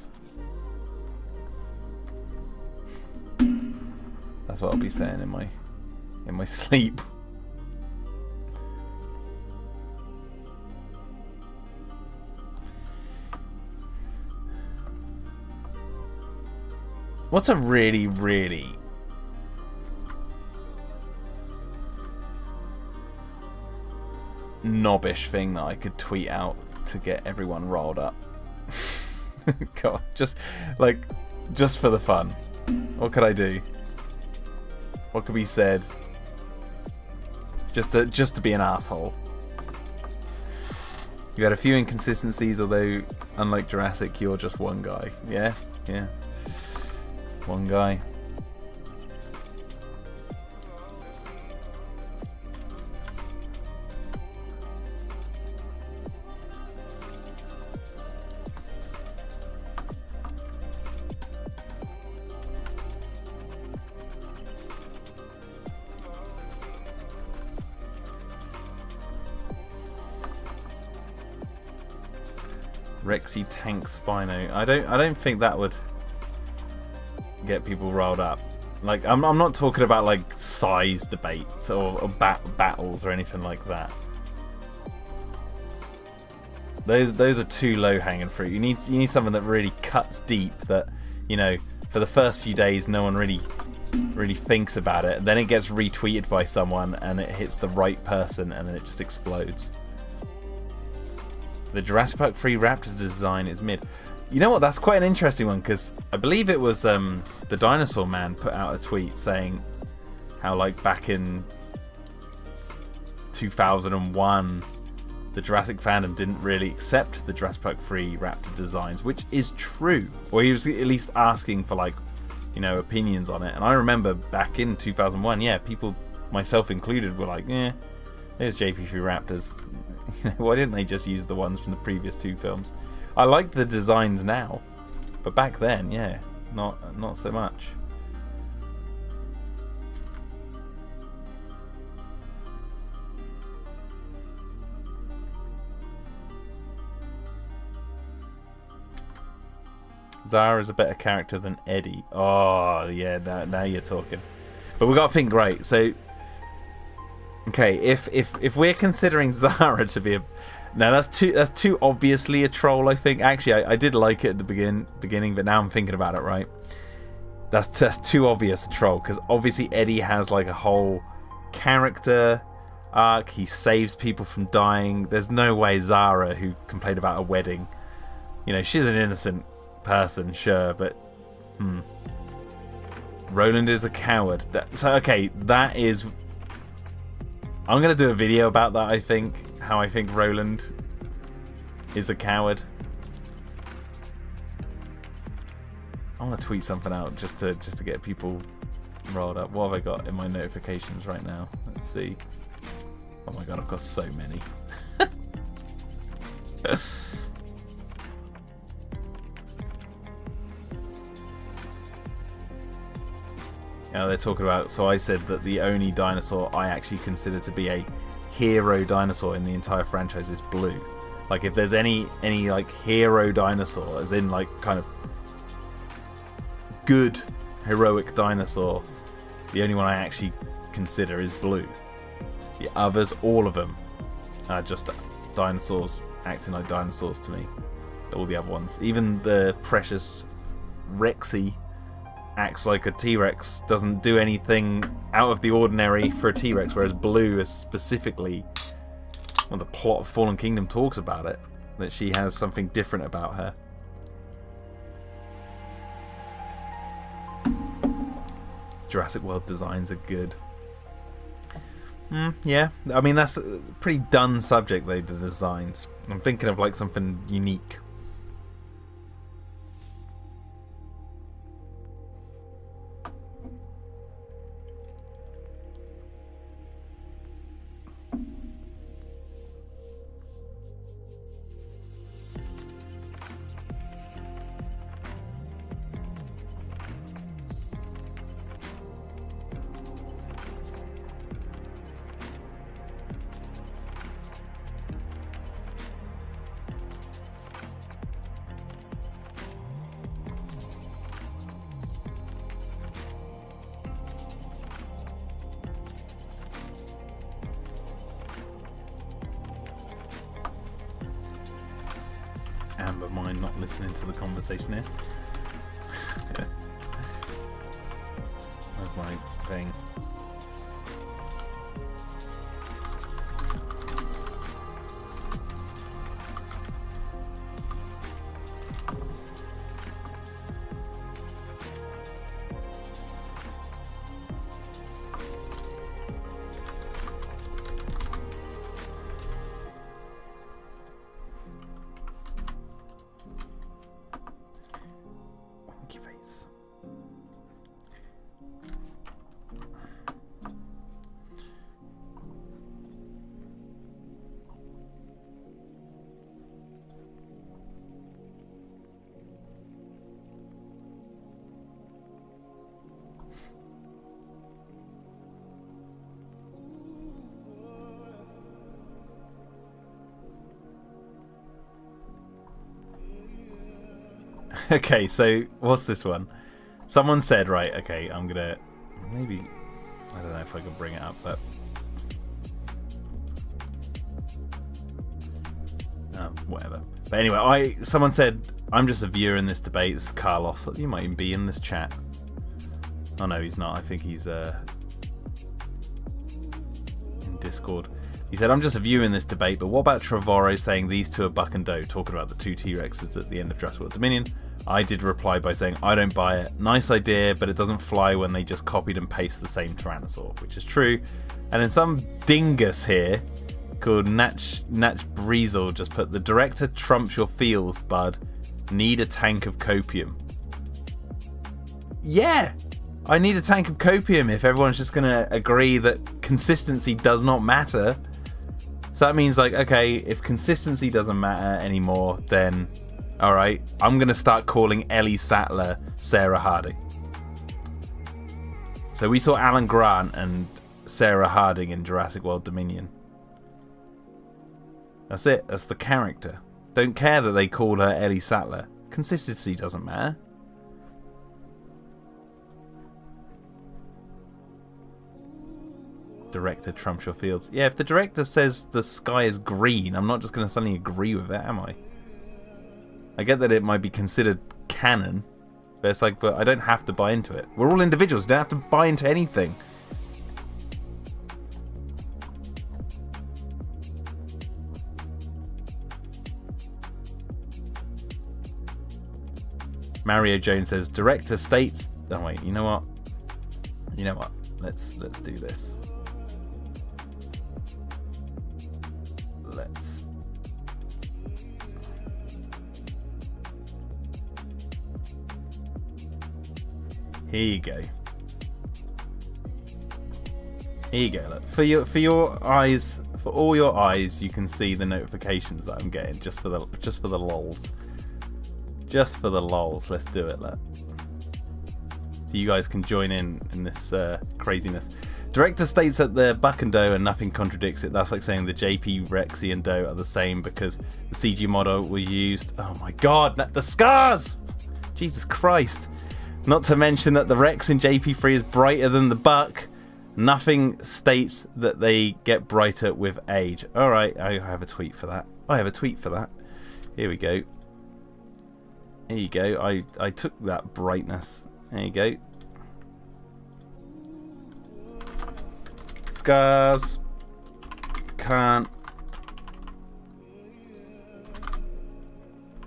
That's what I'll be saying in my sleep. What's a really, really knobbish thing that I could tweet out to get everyone riled up? God, just for the fun. What could I do? What could be said? Just to be an asshole. You had a few inconsistencies, although unlike Jurassic, you're just one guy. Yeah, yeah. One guy. Rexy Tank Spino. I don't think that would get people riled up. Like I'm not talking about like size debates or battles or anything like that. Those are too low hanging fruit. You need something that really cuts deep, that, you know, for the first few days no one really thinks about it, then it gets retweeted by someone and it hits the right person and then it just explodes. The Jurassic Park 3 Raptor design is mid. You know what? That's quite an interesting one, because I believe it was the Dinosaur Man put out a tweet saying how, like, back in 2001, the Jurassic fandom didn't really accept the Jurassic Park 3 raptor designs, which is true. Or he was at least asking for, like, you know, opinions on it. And I remember back in 2001, yeah, people, myself included, were like, yeah, there's JP3 Raptors. Why didn't they just use the ones from the previous 2 films? I like the designs now, but back then, yeah, not so much. Zara is a better character than Eddie. Oh, yeah, now you're talking. But we've got to think, right, so... Okay, if we're considering Zara to be a... Now, that's too obviously a troll, I think. Actually, I did like it at the beginning, but now I'm thinking about it, right? That's too obvious a troll, because obviously Eddie has, like, a whole character arc. He saves people from dying. There's no way Zara, who complained about a wedding... You know, she's an innocent person, sure, but Roland is a coward. So okay, that is, I'm gonna do a video about that. I think how I think Roland is a coward. I want to tweet something out just to get people rolled up. What have I got in my notifications right now? Let's see. Oh my god, I've got so many. They're talking about, so I said that the only dinosaur I actually consider to be a hero dinosaur in the entire franchise is Blue. Like, if there's any like hero dinosaur, as in like kind of good heroic dinosaur, the only one I actually consider is Blue. The others, all of them, are just dinosaurs acting like dinosaurs to me. All the other ones, even the precious Rexy, acts like a T-Rex, doesn't do anything out of the ordinary for a T-Rex, whereas Blue is specifically, well, the plot of Fallen Kingdom talks about it, that she has something different about her. Jurassic World designs are good. Yeah, I mean, that's a pretty done subject though, the designs. I'm thinking of like something unique. Amber, mind not listening to the conversation here. That's my thing. Okay, so what's this one? Someone said, right, okay, I'm gonna maybe, I don't know if I can bring it up, but whatever. But anyway, someone said, I'm just a viewer in this debate. This is Carlos. You might even be in this chat. Oh no, he's not. I think he's in Discord. He said, I'm just viewing this debate, but what about Trevorrow saying these two are buck and doe, talking about the two T-Rexes at the end of Jurassic World Dominion? I did reply by saying, I don't buy it. Nice idea, but it doesn't fly when they just copied and pasted the same Tyrannosaur, which is true. And then some dingus here called Natch Breezel just put, the director trumps your feels, bud. Need a tank of copium. Yeah, I need a tank of copium if everyone's just going to agree that consistency does not matter. So that means, like, okay, if consistency doesn't matter anymore, then, alright, I'm going to start calling Ellie Sattler Sarah Harding. So we saw Alan Grant and Sarah Harding in Jurassic World Dominion. That's it. That's the character. Don't care that they call her Ellie Sattler. Consistency doesn't matter. Director trumps your fields. Yeah, if the director says the sky is green, I'm not just going to suddenly agree with it, am I? I get that it might be considered canon, but it's like, but I don't have to buy into it. We're all individuals. You don't have to buy into anything. Mario Jones says, director states... Oh, wait, you know what? You know what? Let's do this. Here you go. Here you go. Look, for your eyes, for all your eyes, you can see the notifications that I'm getting just for the lols. Just for the lols. Let's do it. Look. So you guys can join in this craziness. Director states that they're buck and doe and nothing contradicts it. That's like saying the JP Rexy and doe are the same because the CG model was used. Oh my god, the scars! Jesus Christ. Not to mention that the Rex in JP3 is brighter than the buck. Nothing states that they get brighter with age. Alright, I have a tweet for that. Here we go. Here you go. I took that brightness. There you go. Scars can't.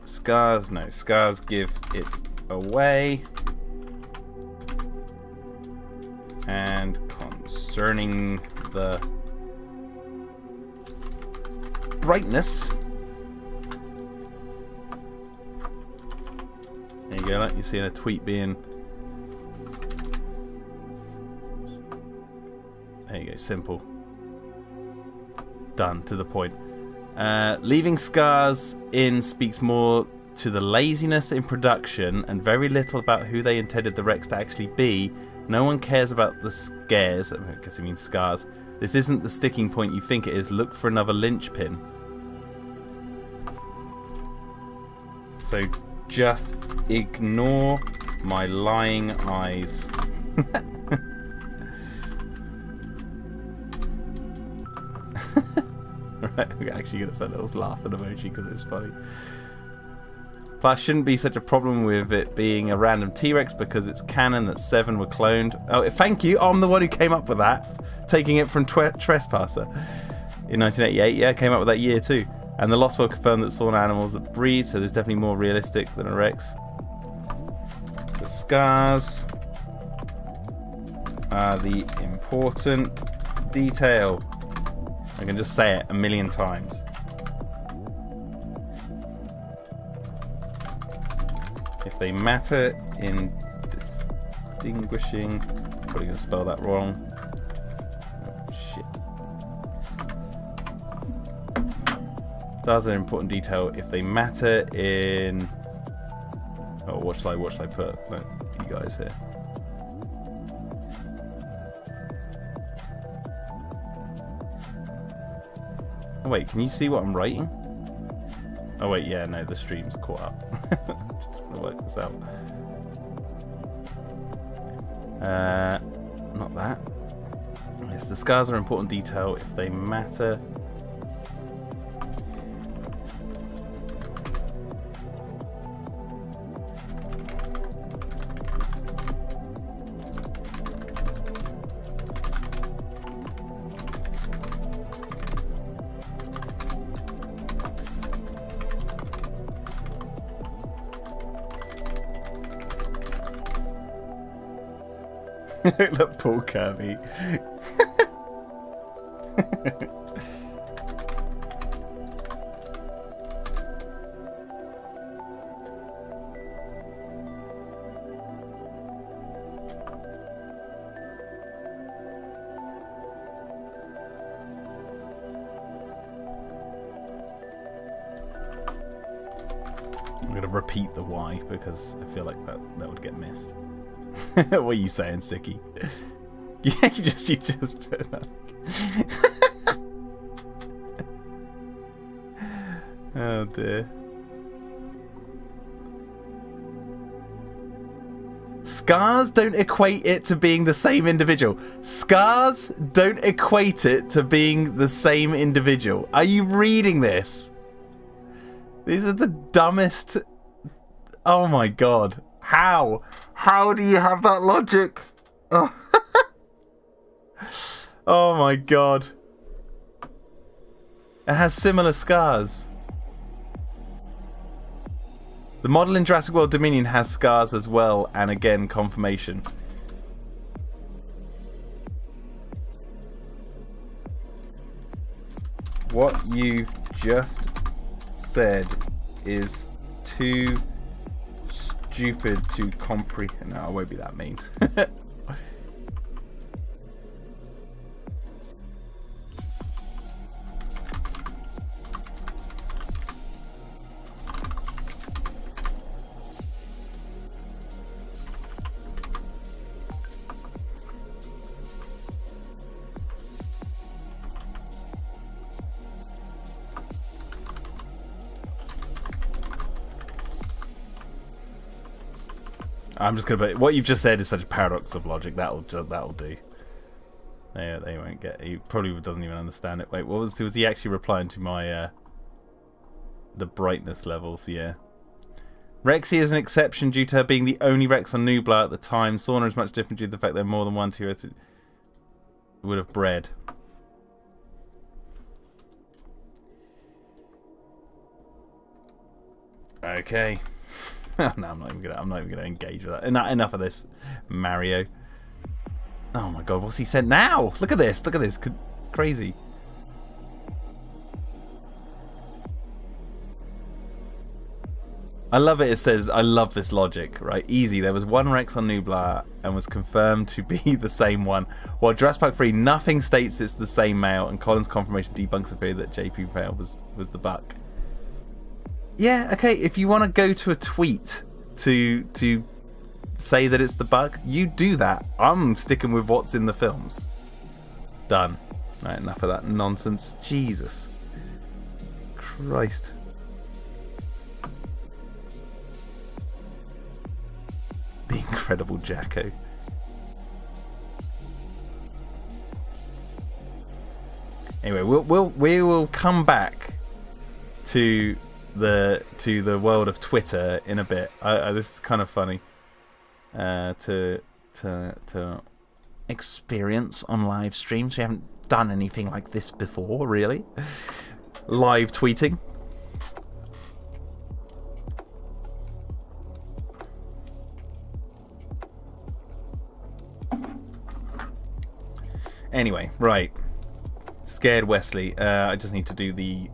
Scars give it away. And concerning the brightness, there you go. Like you're seeing a tweet being. There you go. Simple. Done. To the point. Leaving scars in speaks more to the laziness in production and very little about who they intended the Rex to actually be. No one cares about the scares. I guess he means scars. This isn't the sticking point you think it is. Look for another linchpin. So just ignore my lying eyes. Right, we're actually going to put a little laughing emoji because it's funny. Plus, shouldn't be such a problem with it being a random T-Rex because it's canon that 7 were cloned. Oh, thank you. I'm the one who came up with that. Taking it from Trespasser in 1988. Yeah, came up with that year too. And the Lost World confirmed that sawn animals that breed, so there's definitely more realistic than a Rex. The scars are the important detail. I can just say it a million times. If they matter in distinguishing, probably going to spell that wrong. Oh, shit. That's an important detail. If they matter in, oh, what should I put? No, you guys here. Oh wait, can you see what I'm writing? Oh wait, yeah, no, the stream's caught up. Work this out. Not that. Yes, the scars are an important detail if they matter. Look, Paul Kirby. I'm going to repeat the why because I feel like that would get missed. What are you saying, Sicky? Yeah, you just put that. Oh dear. Scars don't equate it to being the same individual. Scars don't equate it to being the same individual. Are you reading this? These are the dumbest... Oh my god. How? How do you have that logic? Oh, oh my god. It has similar scars. The model in Jurassic World Dominion has scars as well, and again, confirmation. What you've just said is too stupid to comprehend. No, I won't be that mean. I'm just gonna put what you've just said is such a paradox of logic. That'll do. Yeah, they won't get. He probably doesn't even understand it. Wait, what was he actually replying to my the brightness levels? Yeah. Rexy is an exception due to her being the only Rex on Nublar at the time. Sauna is much different due to the fact there are more than one T-Rex would have bred. Okay. No, I'm not even gonna engage with that. Enough of this, Mario. Oh my god, what's he said now? Look at this. Look at this. Crazy. I love it. It says, I love this logic, right? Easy. There was one Rex on Nublar and was confirmed to be the same one. While Jurassic Park 3, nothing states it's the same male, and Colin's confirmation debunks the theory that JP Vale was the buck. Yeah, okay, if you want to go to a tweet to say that it's the bug, you do that. I'm sticking with what's in the films. Done. Right, enough of that nonsense. Jesus Christ. The Incredible Jacko. Anyway, we will come back to the world of Twitter in a bit. This is kind of funny to experience on live streams. We haven't done anything like this before, really. Live tweeting. Anyway, right. Scared Wesley. I just need to do the...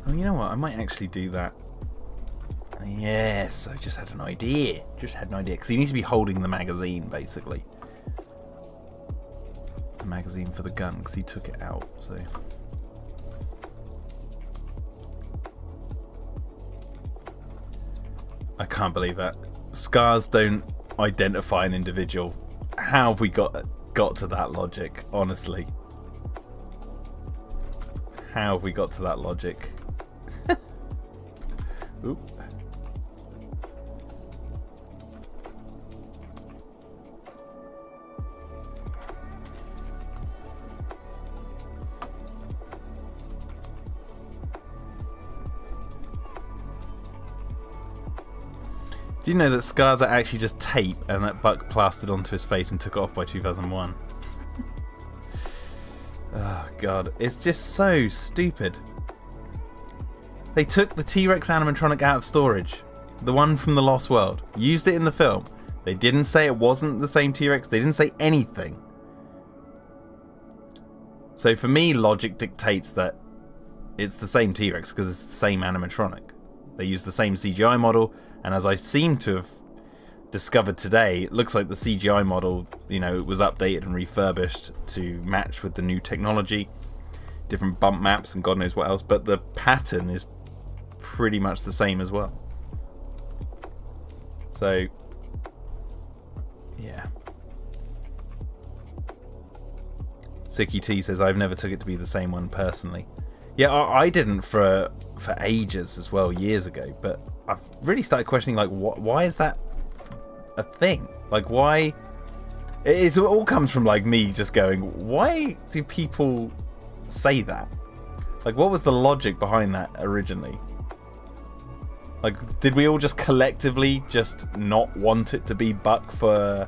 Oh, you know what? I might actually do that. Yes, I just had an idea. Because he needs to be holding the magazine, basically. The magazine for the gun, because he took it out, so... I can't believe that. Scars don't identify an individual. How have we got to that logic, honestly? How have we got to that logic? Oop. Do you know that scars are actually just tape and that Buck plastered onto his face and took it off by 2001? Oh god, it's just so stupid. They took the T-Rex animatronic out of storage. The one from The Lost World. Used it in the film. They didn't say it wasn't the same T-Rex. They didn't say anything. So for me, logic dictates that it's the same T-Rex because it's the same animatronic. They use the same CGI model, and as I seem to have discovered today, it looks like the CGI model, you know, it was updated and refurbished to match with the new technology, different bump maps and God knows what else, but the pattern is pretty much the same as well. So, yeah. Sicky T says, I've never took it to be the same one personally. Yeah, I didn't for ages as well, years ago, but I've really started questioning, like, why is that a thing? Like, why? It all comes from, like, me just going, why do people say that? Like, what was the logic behind that originally? Like, did we all just collectively just not want it to be Buck for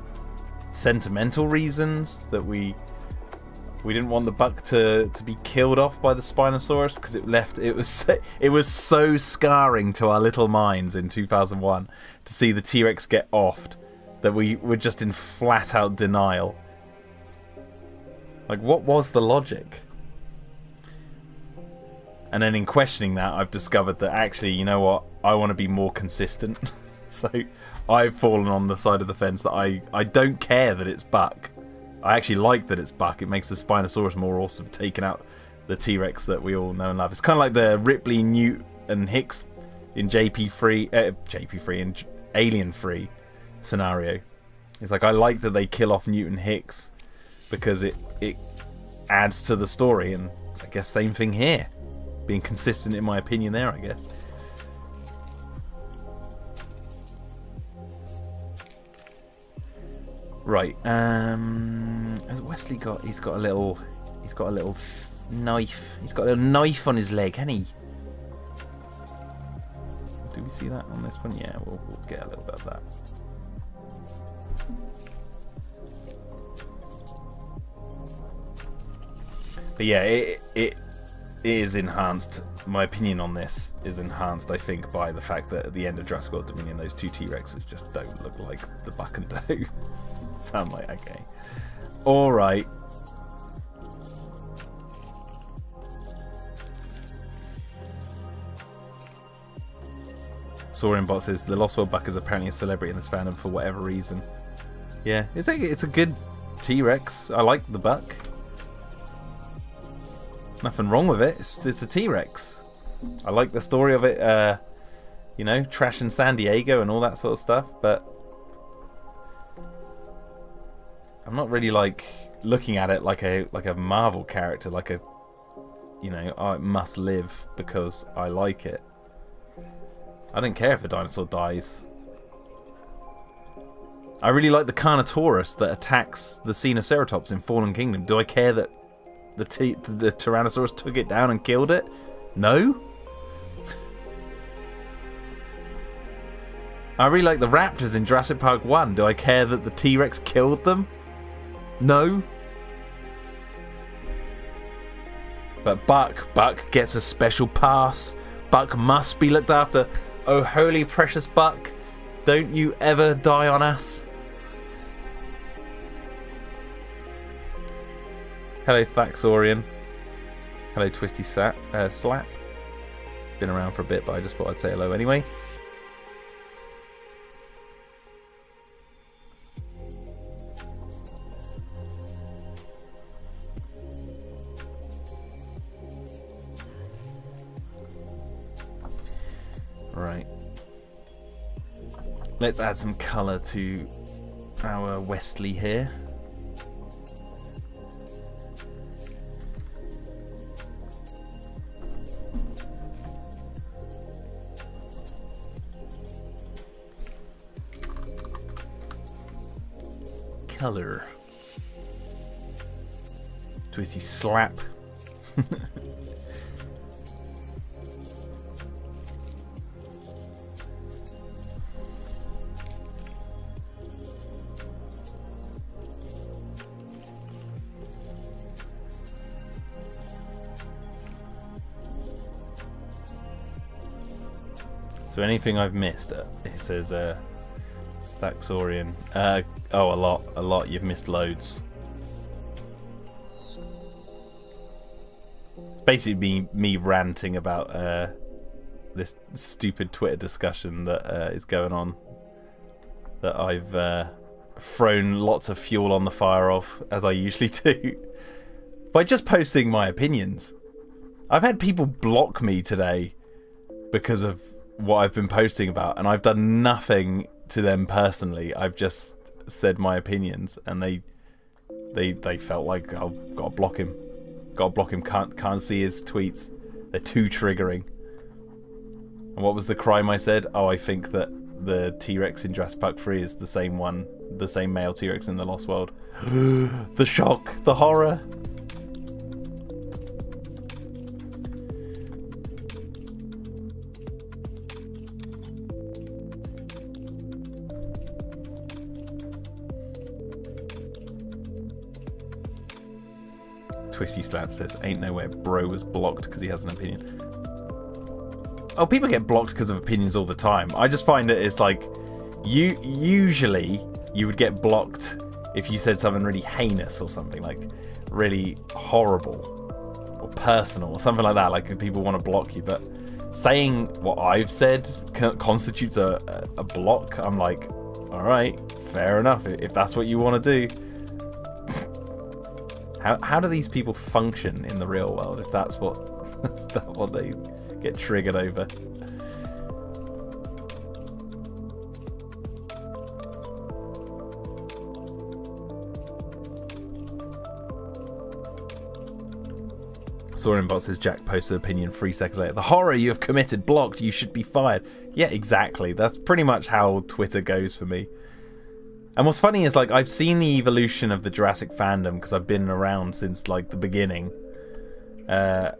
sentimental reasons? That we didn't want the Buck to be killed off by the Spinosaurus because it was so scarring to our little minds in 2001 to see the T-Rex get offed that we were just in flat out denial. Like, what was the logic? And then in questioning that, I've discovered that actually, you know what, I want to be more consistent. So I've fallen on the side of the fence that I don't care that it's Buck. I actually like that it's Buck. It makes the Spinosaurus more awesome, taking out the T-Rex that we all know and love. It's kind of like the Ripley, Newt, and Hicks in JP3 and Alien Free scenario. It's like, I like that they kill off Newt and Hicks because it adds to the story, and I guess same thing here. Being consistent in my opinion there, I guess. Right, has Wesley got? He's got a little knife. He's got a little knife on his leg, hasn't he? Do we see that on this one? Yeah, we'll get a little bit of that. But yeah, it is enhanced. My opinion on this is enhanced, I think, by the fact that at the end of Jurassic World Dominion, those two T-Rexes just don't look like the Buck and Doe. Sound like, okay. Alright. Soaringbot says, the Lost World Buck is apparently a celebrity in this fandom for whatever reason. Yeah, it's a good T-Rex. I like the Buck. Nothing wrong with it. It's a T-Rex. I like the story of it, you know, trashing San Diego and all that sort of stuff, but I'm not really like looking at it like a Marvel character, like a, you know, oh, it must live because I like it. I don't care if a dinosaur dies. I really like the Carnotaurus that attacks the Sinoceratops in Fallen Kingdom. Do I care that the Tyrannosaurus took it down and killed it? No. I really like the raptors in Jurassic Park 1. Do I care that the T-Rex killed them? No. But Buck gets a special pass. Buck must be looked after. Oh, holy precious Buck, don't you ever die on us. Hello, Thaxorian. Hello, Twisty Slap. Been around for a bit, but I just thought I'd say hello anyway. Right. Let's add some colour to our Wesley here. Colour. Twisty Slap. So So anything I've missed? It says Thaxorian. Oh, a lot. You've missed loads. It's basically me ranting about this stupid Twitter discussion that is going on, that I've thrown lots of fuel on the fire of, as I usually do, by just posting my opinions. I've had people block me today because of what I've been posting about, and I've done nothing to them personally. I've just said my opinions, and they felt like, oh, gotta block him. Can't see his tweets. They're too triggering. And what was the crime I said? Oh, I think that the T-Rex in Jurassic Park 3 is the same male T-Rex in the Lost World. The shock, the horror. Twisty Slap says, ain't nowhere bro was blocked because he has an opinion. Oh, people get blocked because of opinions all the time. I just find that it's like, usually you would get blocked if you said something really heinous or something, like really horrible or personal or something like that. Like, people want to block you, but saying what I've said constitutes a block. I'm like, all right, fair enough. If that's what you want to do. How do these people function in the real world if that's what they get triggered over? Sorenbot says, Jack posted opinion 3 seconds later. The horror you have committed, blocked, you should be fired. Yeah, exactly. That's pretty much how Twitter goes for me. And what's funny is, like, I've seen the evolution of the Jurassic fandom because I've been around since, like, the beginning. There's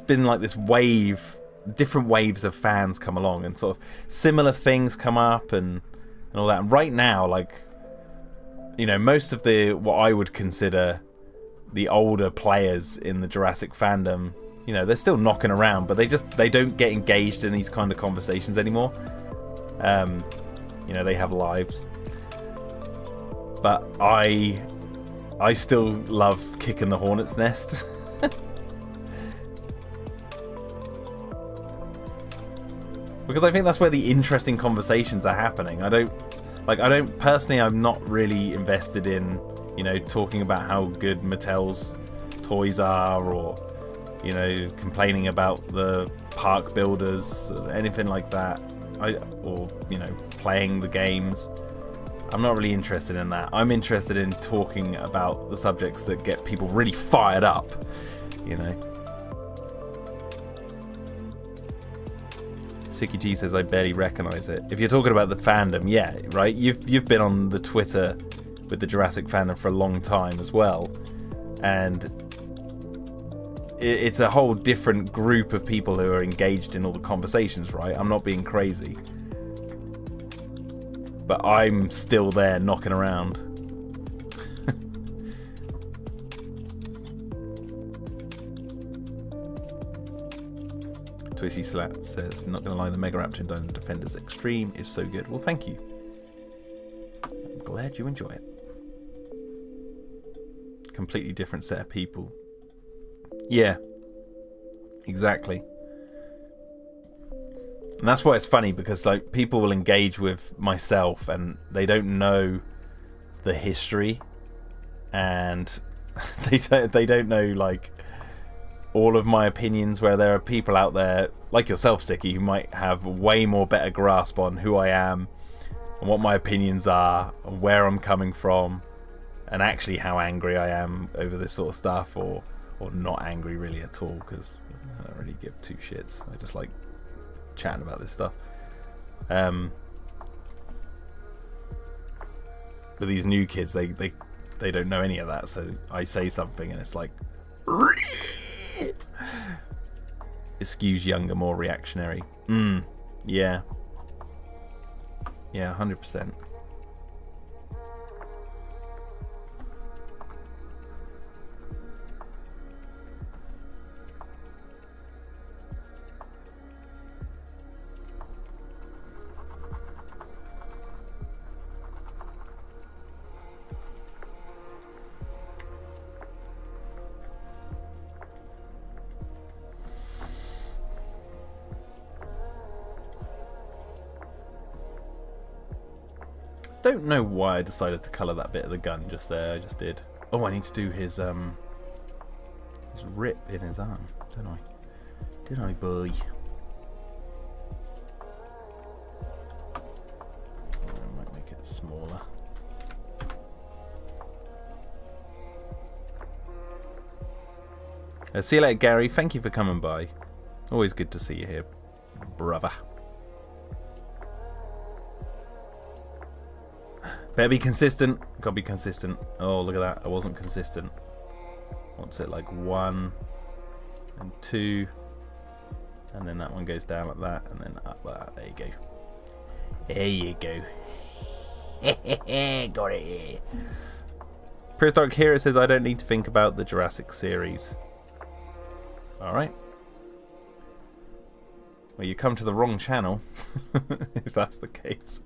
been, like, this wave, different waves of fans come along, and sort of similar things come up and all that. And right now, like, you know, most of what I would consider the older players in the Jurassic fandom, you know, they're still knocking around, but they don't get engaged in these kind of conversations anymore. You know, they have lives. But I still love kicking the hornet's nest. Because I think that's where the interesting conversations are happening. Personally, I'm not really invested in, you know, talking about how good Mattel's toys are, or, you know, complaining about the park builders, anything like that. Or, you know, playing the games. I'm not really interested in that. I'm interested in talking about the subjects that get people really fired up, you know. Sicky G says, I barely recognise it. If you're talking about the fandom, yeah, right? You've been on the Twitter with the Jurassic fandom for a long time as well. And it's a whole different group of people who are engaged in all the conversations, right? I'm not being crazy. But I'm still there knocking around. Twisty Slap says, not gonna lie, the Megaraptor in Dino Defenders Extreme is so good. Well, thank you. I'm glad you enjoy it. Completely different set of people. Yeah, exactly. And that's why it's funny, because, like, people will engage with myself and they don't know the history, and they don't know, like, all of my opinions, where there are people out there like yourself, Sticky, who might have way more better grasp on who I am and what my opinions are and where I'm coming from, and actually how angry I am over this sort of stuff, or not angry really at all, because I don't really give two shits. I just like chatting about this stuff. But these new kids, they don't know any of that, so I say something and it's like it skews younger, more reactionary. Yeah, 100%. don't know why I decided to colour that bit of the gun just there. I just did. Oh, I need to do his rip in his arm, don't I? Did I, boy? I might make it smaller. See you later, Gary. Thank you for coming by. Always good to see you here, brother. Better be consistent. Gotta be consistent. Oh, look at that. I wasn't consistent. What's it, like 1 and 2, and then that one goes down like that, and then up like that. There you go. There you go. Got it. Prehistoric Hero says I don't need to think about the Jurassic series. Alright. Well, you come to the wrong channel, if that's the case.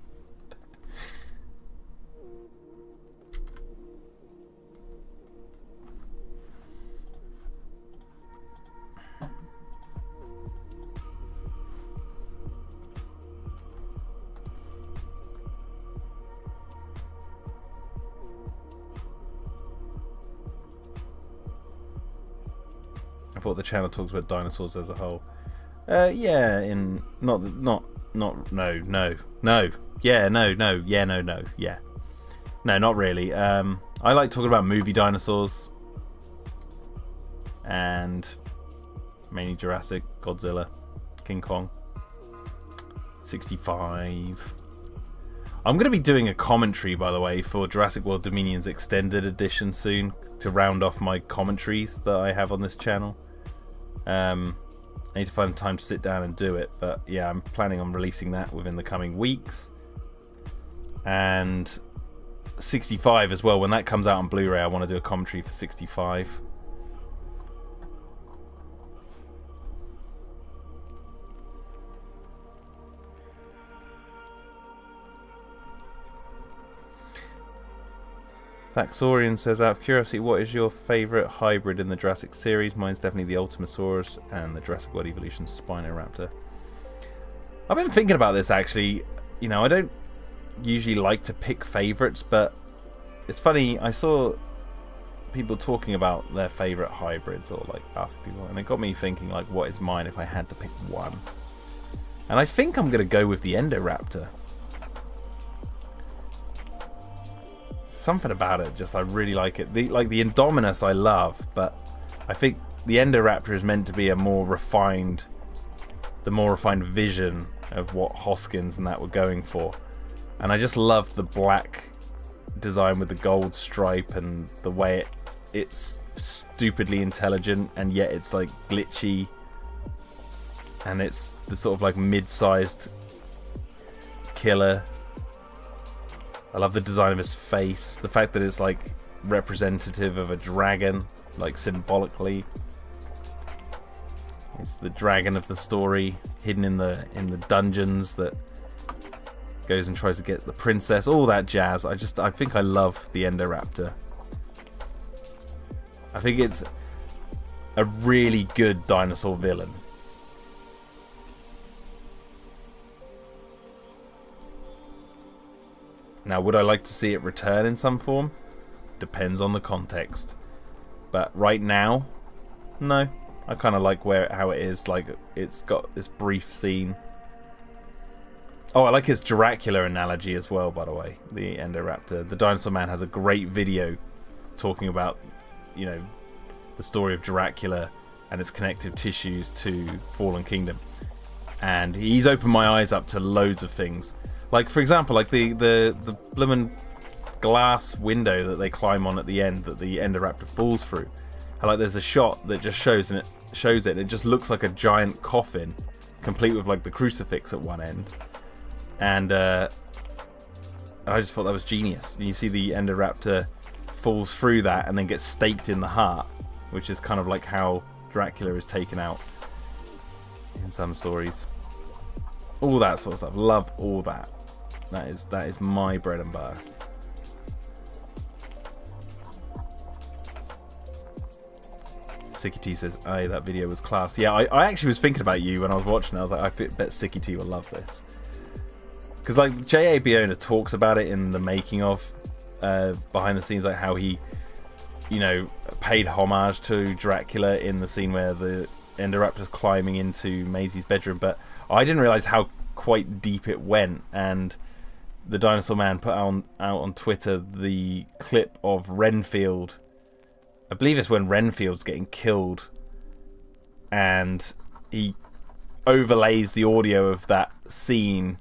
I thought the channel talks about dinosaurs as a whole. Yeah, in no, not really. I like talking about movie dinosaurs, and mainly Jurassic, Godzilla, King Kong, 65. I'm going to be doing a commentary, by the way, for Jurassic World Dominion's extended edition soon to round off my commentaries that I have on this channel. I need to find time to sit down and do it, but yeah, I'm planning on releasing that within the coming weeks. And 65 as well, when that comes out on Blu-ray, I want to do a commentary for 65. Thaxorian says, out of curiosity, what is your favourite hybrid in the Jurassic series? Mine's definitely the Ultimasaurus and the Jurassic World Evolution Spinoraptor. I've been thinking about this, actually. You know, I don't usually like to pick favourites, but it's funny, I saw people talking about their favourite hybrids, or like asking people, and it got me thinking, like, what is mine if I had to pick one? And I think I'm going to go with the Endoraptor. Something about it, just I really like it. The Indominus I love, but I think the Endoraptor is meant to be a more refined, the more refined vision of what Hoskins and that were going for. And I just love the black design with the gold stripe and the way it's stupidly intelligent and yet it's like glitchy, and it's the sort of like mid-sized killer. I love the design of his face, the fact that it's like representative of a dragon, like symbolically. It's the dragon of the story, hidden in the dungeons, that goes and tries to get the princess, all that jazz. I think I love the Endoraptor. I think it's a really good dinosaur villain. Now, would I like to see it return in some form? Depends on the context. But right now, no. I kind of like how it is. Like, it's got this brief scene. Oh, I like his Dracula analogy as well, by the way. The Endoraptor. The Dinosaur Man has a great video talking about, you know, the story of Dracula and its connective tissues to Fallen Kingdom. And he's opened my eyes up to loads of things. Like, for example, like the bloomin' glass window that they climb on at the end that the Endoraptor falls through. And like there's a shot that just shows it. It just looks like a giant coffin, complete with like the crucifix at one end. And I just thought that was genius. And you see the Endoraptor falls through that and then gets staked in the heart, which is kind of like how Dracula is taken out in some stories. All that sort of stuff. Love all that. That is my bread and butter. Sicky T says, "Aye, that video was class." Yeah, I actually was thinking about you when I was watching it. I was like, I bet Sicky T will love this. Because like J.A. Bayona talks about it in the making of, behind the scenes, like how he, you know, paid homage to Dracula in the scene where the Indoraptor's climbing into Maisie's bedroom, but I didn't realize how quite deep it went. And the Dinosaur Man put out on Twitter the clip of Renfield. I believe it's when Renfield's getting killed, and he overlays the audio of that scene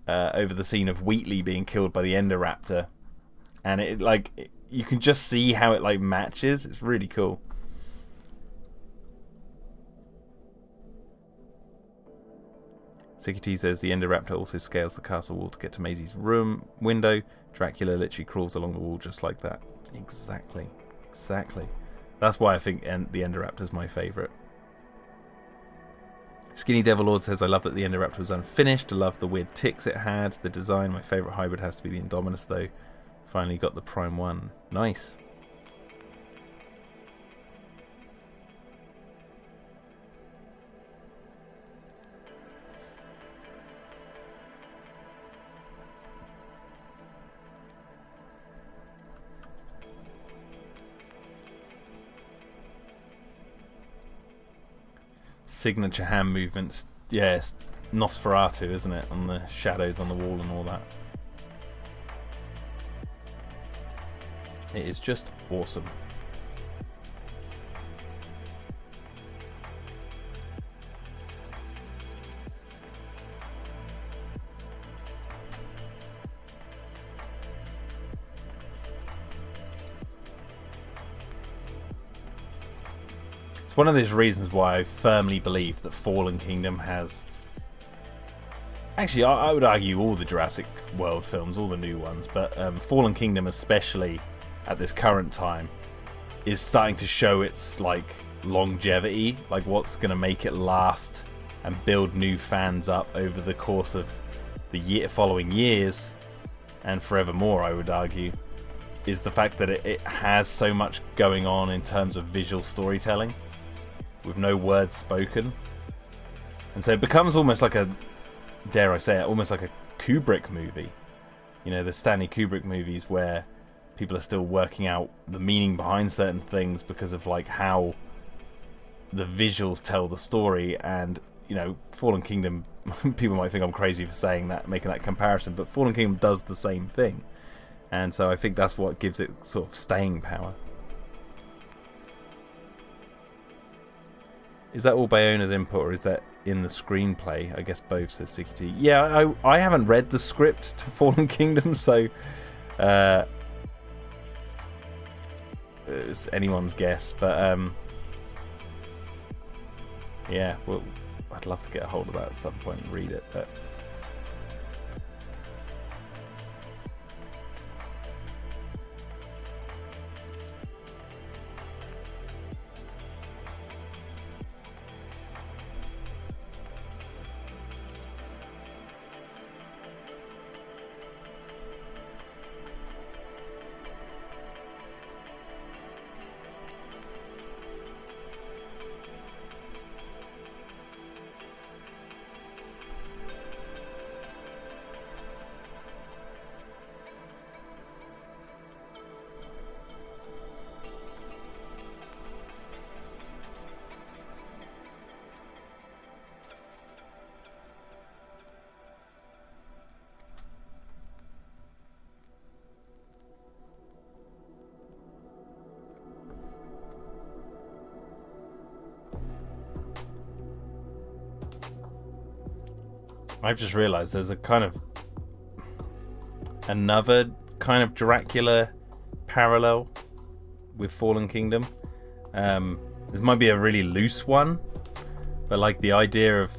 over the scene of Wheatley being killed by the Indoraptor, and you can just see how it like matches. It's really cool. Sikity says the Indoraptor also scales the castle wall to get to Maisie's room window. Dracula literally crawls along the wall just like that. Exactly. That's why I think the Indoraptor's my favourite. Skinny Devil Lord says, I love that the Indoraptor was unfinished. I love the weird ticks it had. The design, my favourite hybrid has to be the Indominus though. Finally got the Prime 1. Nice. Signature hand movements. Yes, Nosferatu, isn't it? On the shadows on the wall and all that. It is just awesome. It's one of those reasons why I firmly believe that Fallen Kingdom has... Actually, I would argue all the Jurassic World films, all the new ones, but Fallen Kingdom especially at this current time is starting to show its like longevity, like what's going to make it last and build new fans up over the course of the following years and forevermore, I would argue, is the fact that it has so much going on in terms of visual storytelling with no words spoken. And so it becomes almost like a, dare I say it, almost like a Kubrick movie. You know, the Stanley Kubrick movies where people are still working out the meaning behind certain things because of like how the visuals tell the story. And, you know, Fallen Kingdom, people might think I'm crazy for saying that, making that comparison, but Fallen Kingdom does the same thing. And so I think that's what gives it sort of staying power. Is that all Bayona's input, or is that in the screenplay? I guess both, says Sikity. Yeah, I haven't read the script to Fallen Kingdom, so it's anyone's guess. But yeah, well, I'd love to get a hold of that at some point and read it. But I've just realised there's a kind of another kind of Dracula parallel with Fallen Kingdom. This might be a really loose one, but like the idea of,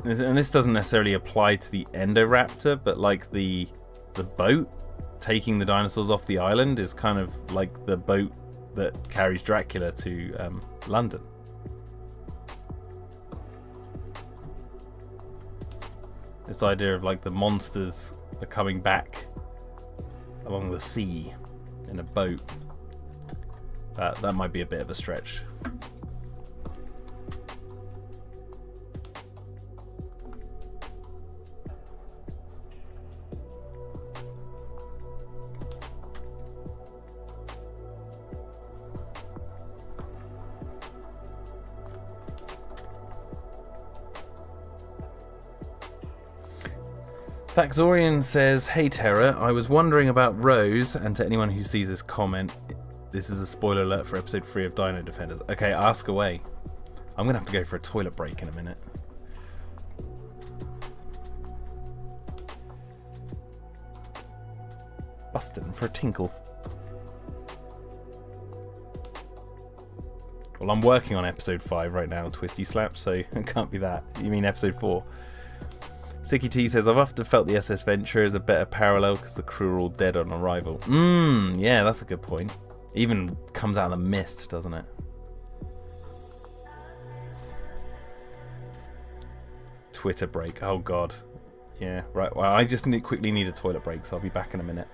and this doesn't necessarily apply to the Indoraptor, but like the boat taking the dinosaurs off the island is kind of like the boat that carries Dracula to London. This idea of like the monsters are coming back along the sea in a boat. That might be a bit of a stretch. Thaxorian says, "Hey Terra, I was wondering about Rose," and to anyone who sees this comment, this is a spoiler alert for episode 3 of Dino Defenders. Okay, ask away. I'm going to have to go for a toilet break in a minute. Bustin' for a tinkle. Well, I'm working on episode 5 right now, Twisty Slap, so it can't be that. You mean episode 4? Sicky T says, "I've often felt the SS Venture is a better parallel because the crew are all dead on arrival." Yeah, that's a good point. Even comes out of the mist, doesn't it? Twitter break. Oh, God. Yeah, right. Well, I just quickly need a toilet break, so I'll be back in a minute.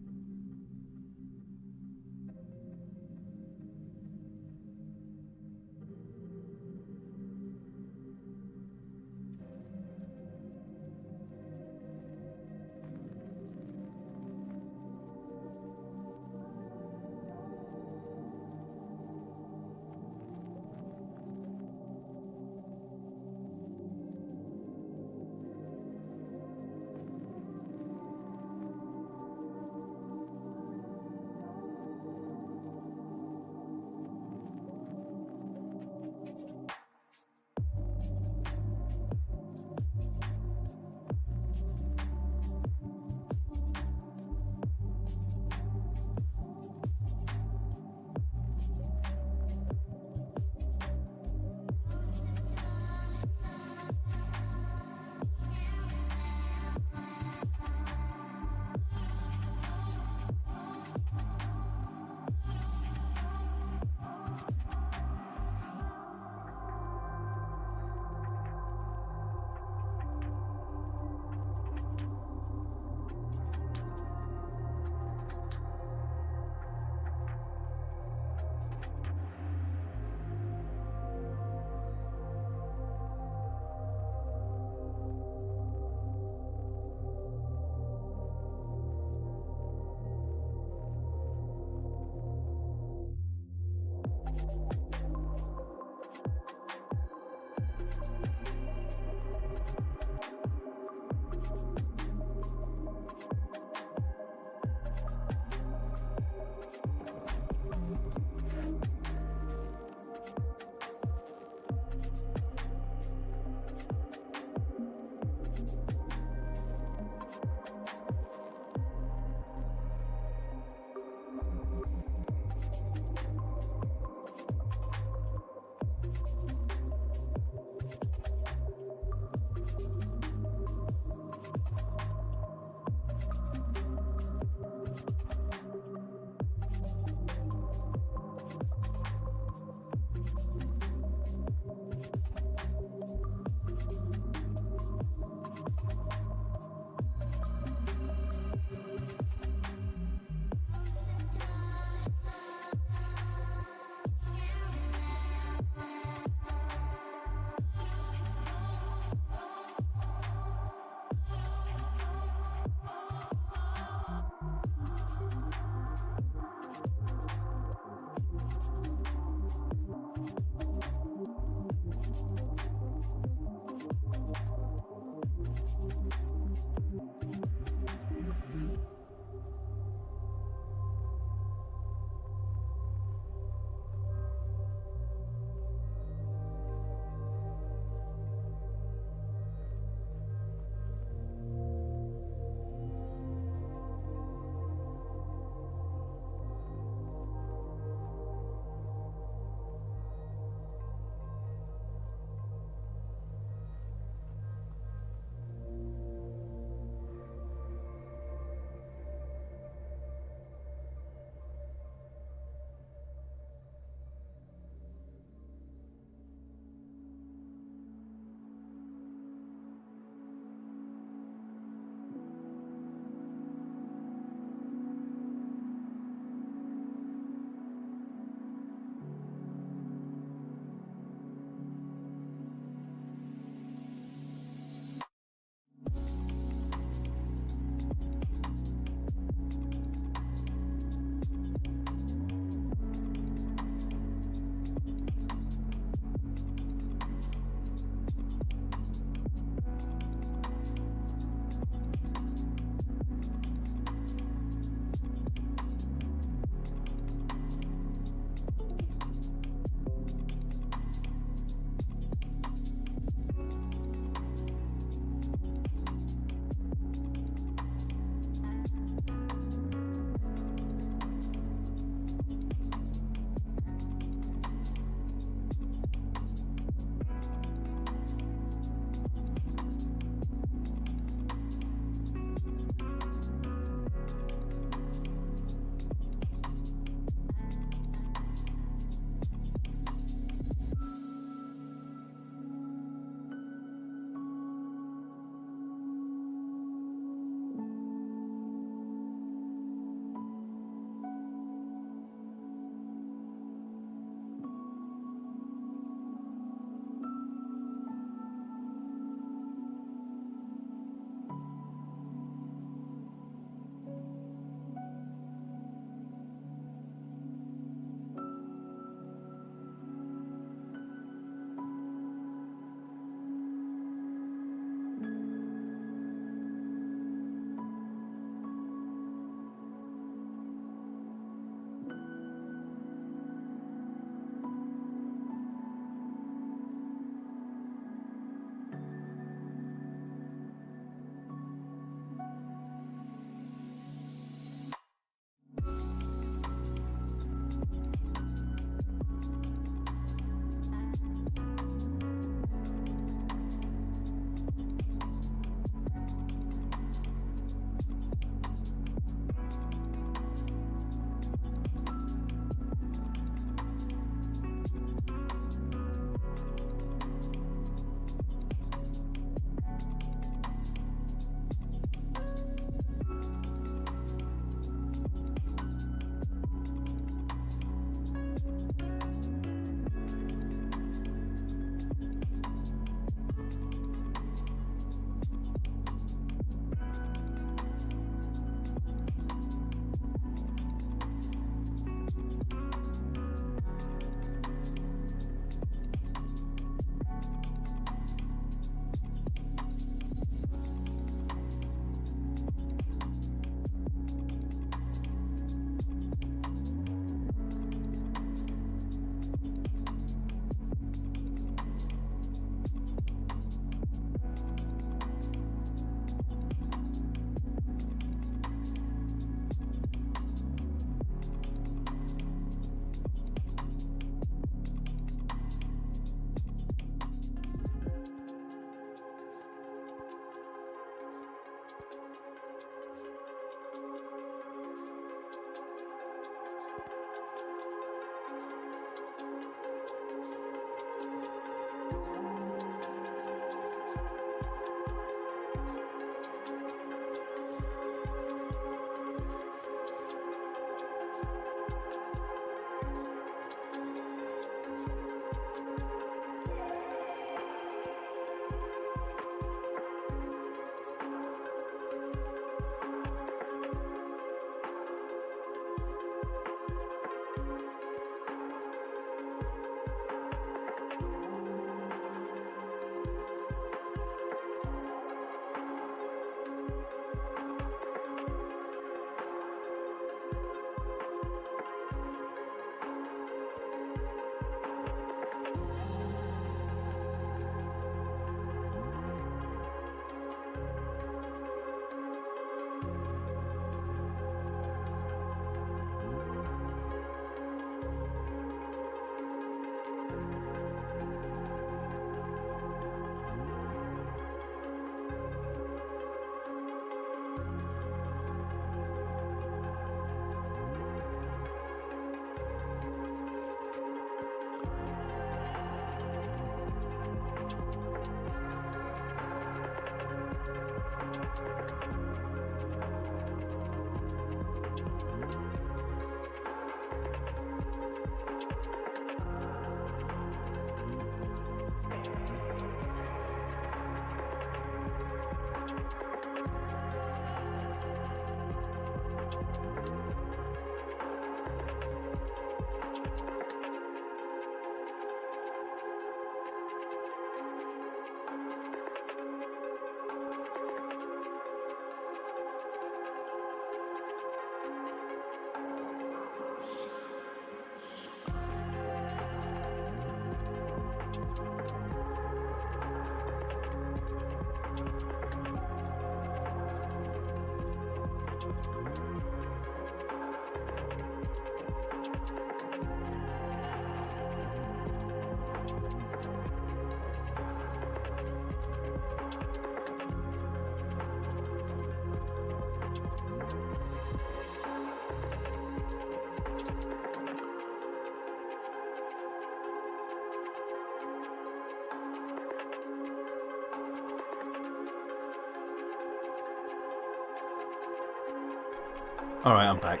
Alright, I'm back.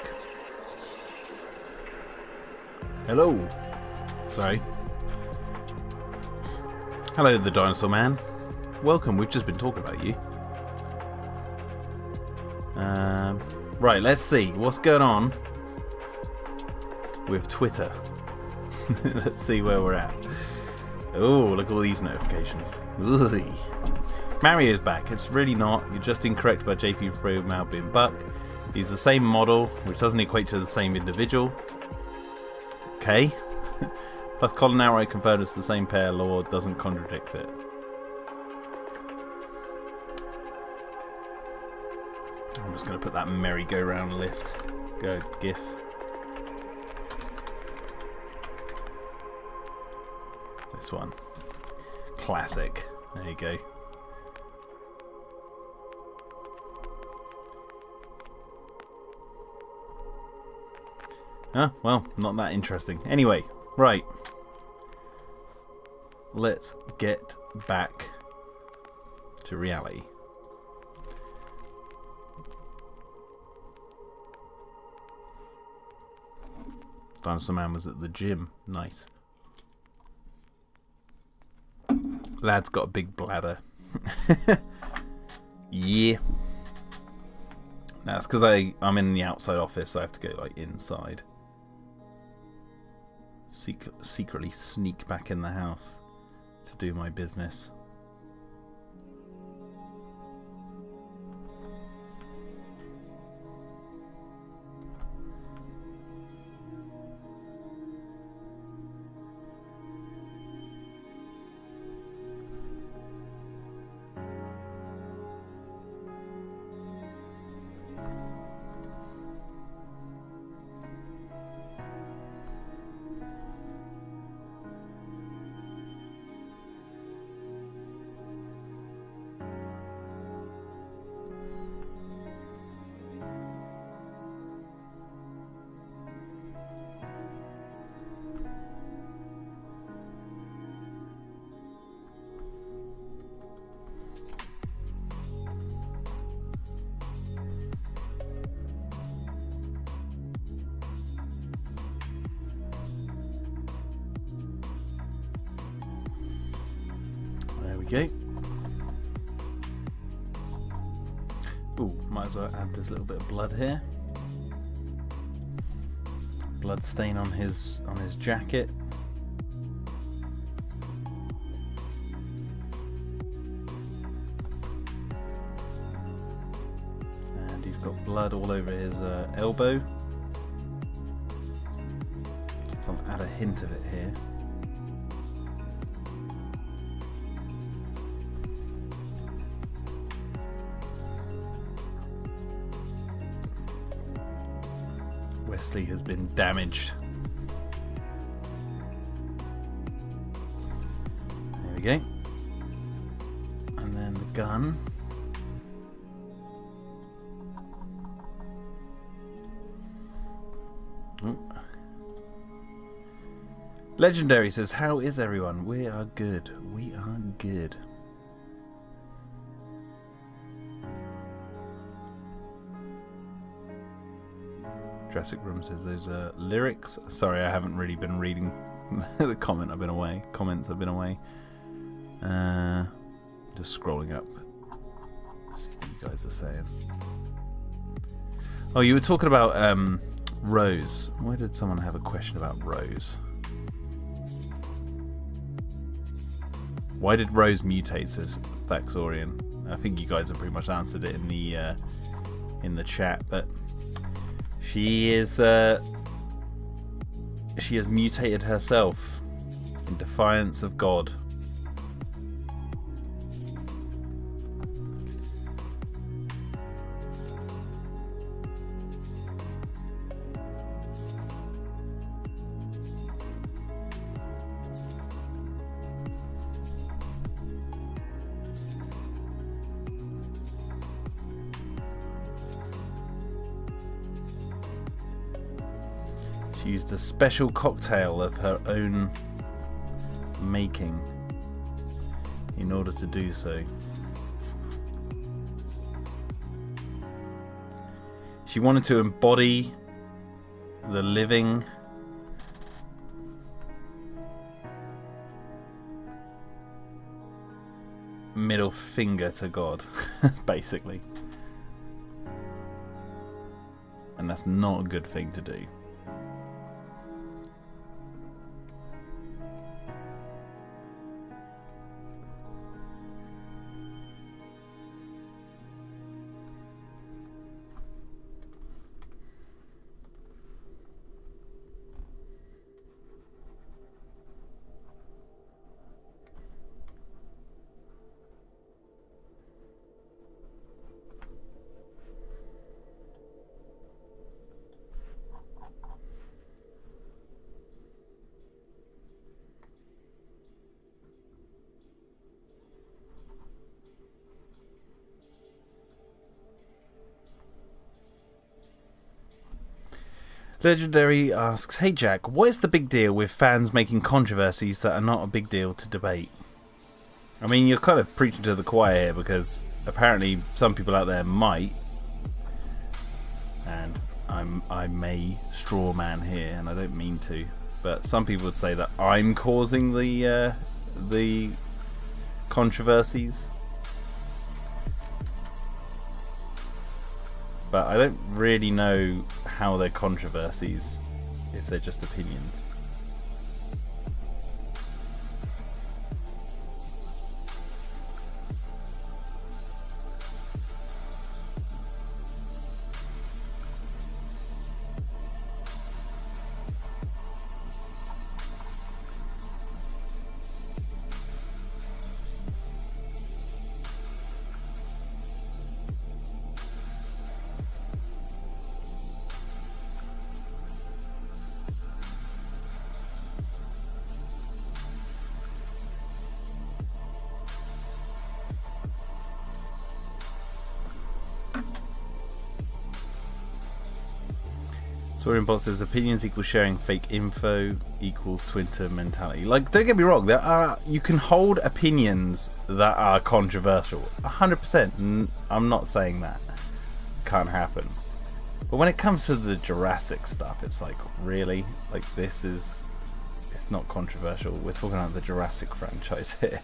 Hello. Sorry. Hello, the Dinosaur Man. Welcome, we've just been talking about you. Right, let's see. What's going on with Twitter? Let's see where we're at. Oh, look at all these notifications. Ooh. Mario's back. It's really not. You're just incorrect about JP Pro Mal being Buck. He's the same model, which doesn't equate to the same individual. Okay. Plus Colin Arrow confirmed it's the same pair. Law doesn't contradict it. I'm just going to put that merry-go-round lift. Go, GIF. This one. Classic. There you go. Well, not that interesting. Anyway, right. Let's get back to reality. Dinosaur Man was at the gym. Nice. Lad's got a big bladder. Yeah. That's because I'm in the outside office, so I have to go like inside. Secretly sneak back in the house to do my business. Okay. Ooh, might as well add this little bit of blood here. Blood stain on his jacket. And he's got blood all over his elbow. So I'll add a hint of it here. Wesley has been damaged. There we go. And then the gun. Ooh. Legendary says, how is everyone? We are good. We are good. Jurassic Room says those are lyrics. Sorry, I haven't really been reading the comment. I've been away. Comments have been away. Just scrolling up. See what you guys are saying. Oh, you were talking about Rose. Why did someone have a question about Rose? Why did Rose mutate, says Thaxorian? I think you guys have pretty much answered it in the chat, but she has mutated herself in defiance of God. She used a special cocktail of her own making in order to do so. She wanted to embody the living middle finger to God, basically. And that's not a good thing to do. Legendary asks, "Hey Jack, what is the big deal with fans making controversies that are not a big deal to debate?" I mean, you're kind of preaching to the choir here, because apparently some people out there might, and I may straw man here, and I don't mean to, but some people would say that I'm causing the controversies. But I don't really know how they're controversies if they're just opinions. Saurian Bot says opinions equal sharing fake info equals Twitter mentality. Like, don't get me wrong, you can hold opinions that are controversial. 100%. I'm not saying that can't happen. But when it comes to the Jurassic stuff, it's like, really? Like, it's not controversial. We're talking about the Jurassic franchise here.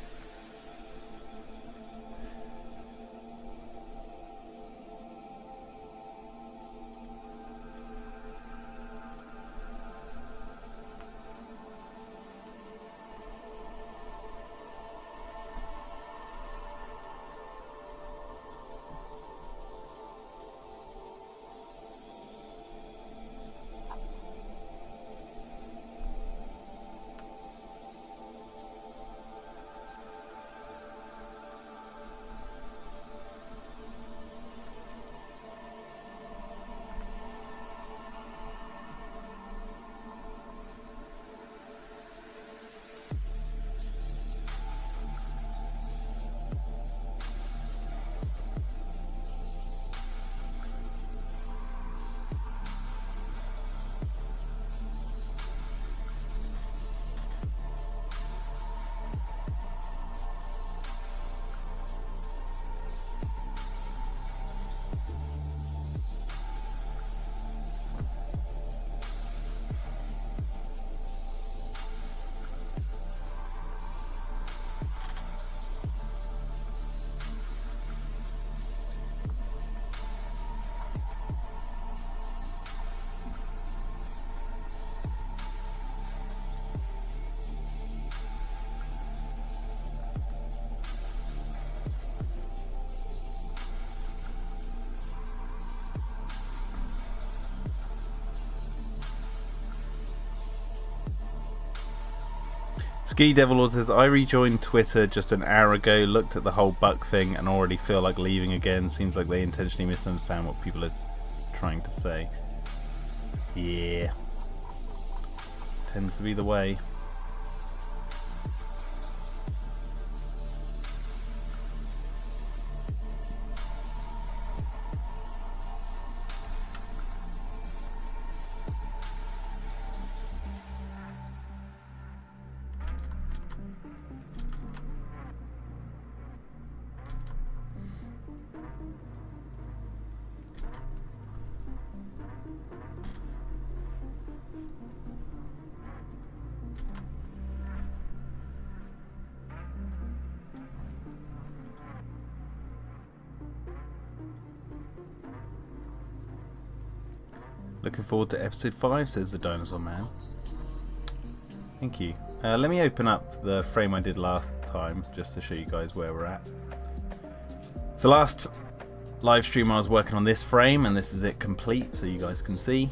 Ski Devil Lord says, I rejoined Twitter just an hour ago, looked at the whole buck thing and already feel like leaving again. Seems like they intentionally misunderstand what people are trying to say. Yeah. Tends to be the way. Looking forward to episode 5, says the Dinosaur Man. Thank you. Let me open up the frame I did last time, just to show you guys where we're at. So last live stream I was working on this frame, and this is it complete, so you guys can see.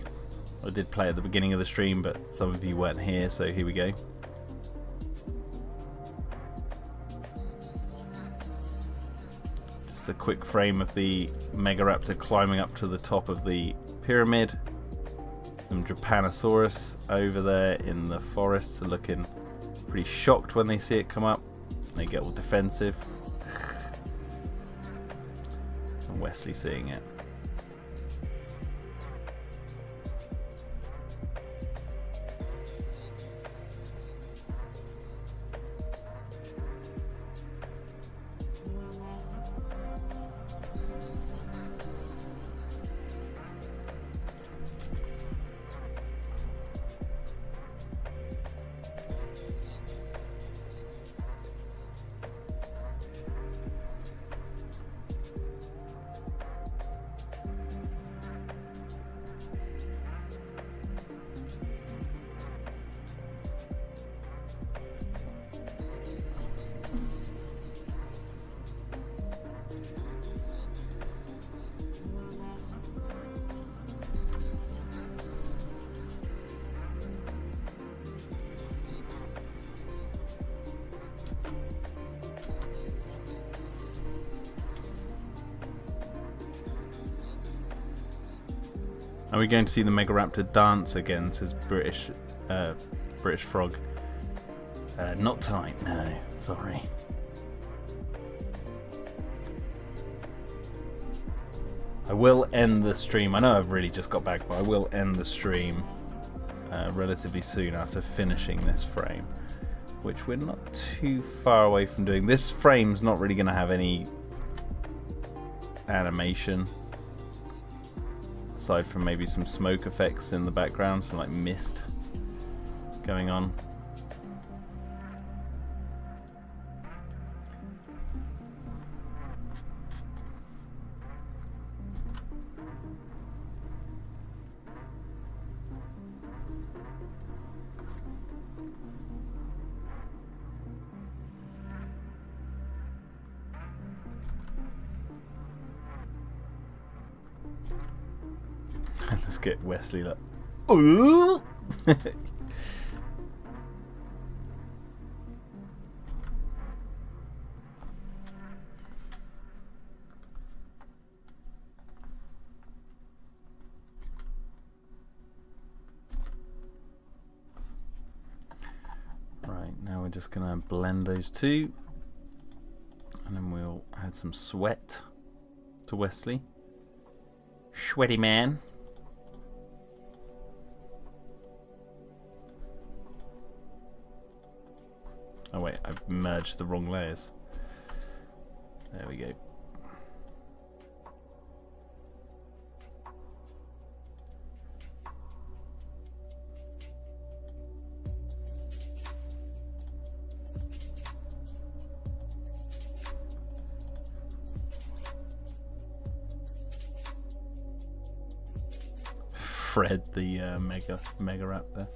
I did play at the beginning of the stream, but some of you weren't here, so here we go. Just a quick frame of the Megaraptor climbing up to the top of the pyramid. Some Japanosaurus over there in the forest are looking pretty shocked when they see it come up. They get all defensive. And Wesley seeing it. Are we going to see the Megaraptor dance again, says British Frog. Not tonight, no, sorry. I will end the stream. I know I've really just got back, but I will end the stream relatively soon after finishing this frame, which we're not too far away from doing. This frame's not really going to have any animation, aside from maybe some smoke effects in the background, some like mist going on. Let's get Wesley like, ooh! Right, now we're just gonna blend those two, and then we'll add some sweat to Wesley. Sweaty man. Oh wait, I've merged the wrong layers. There we go. Fred the Megaraptor.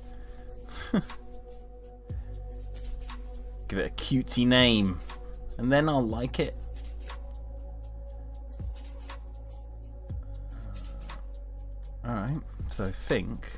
Give it a cutesy name, and then I'll like it. Alright, so I think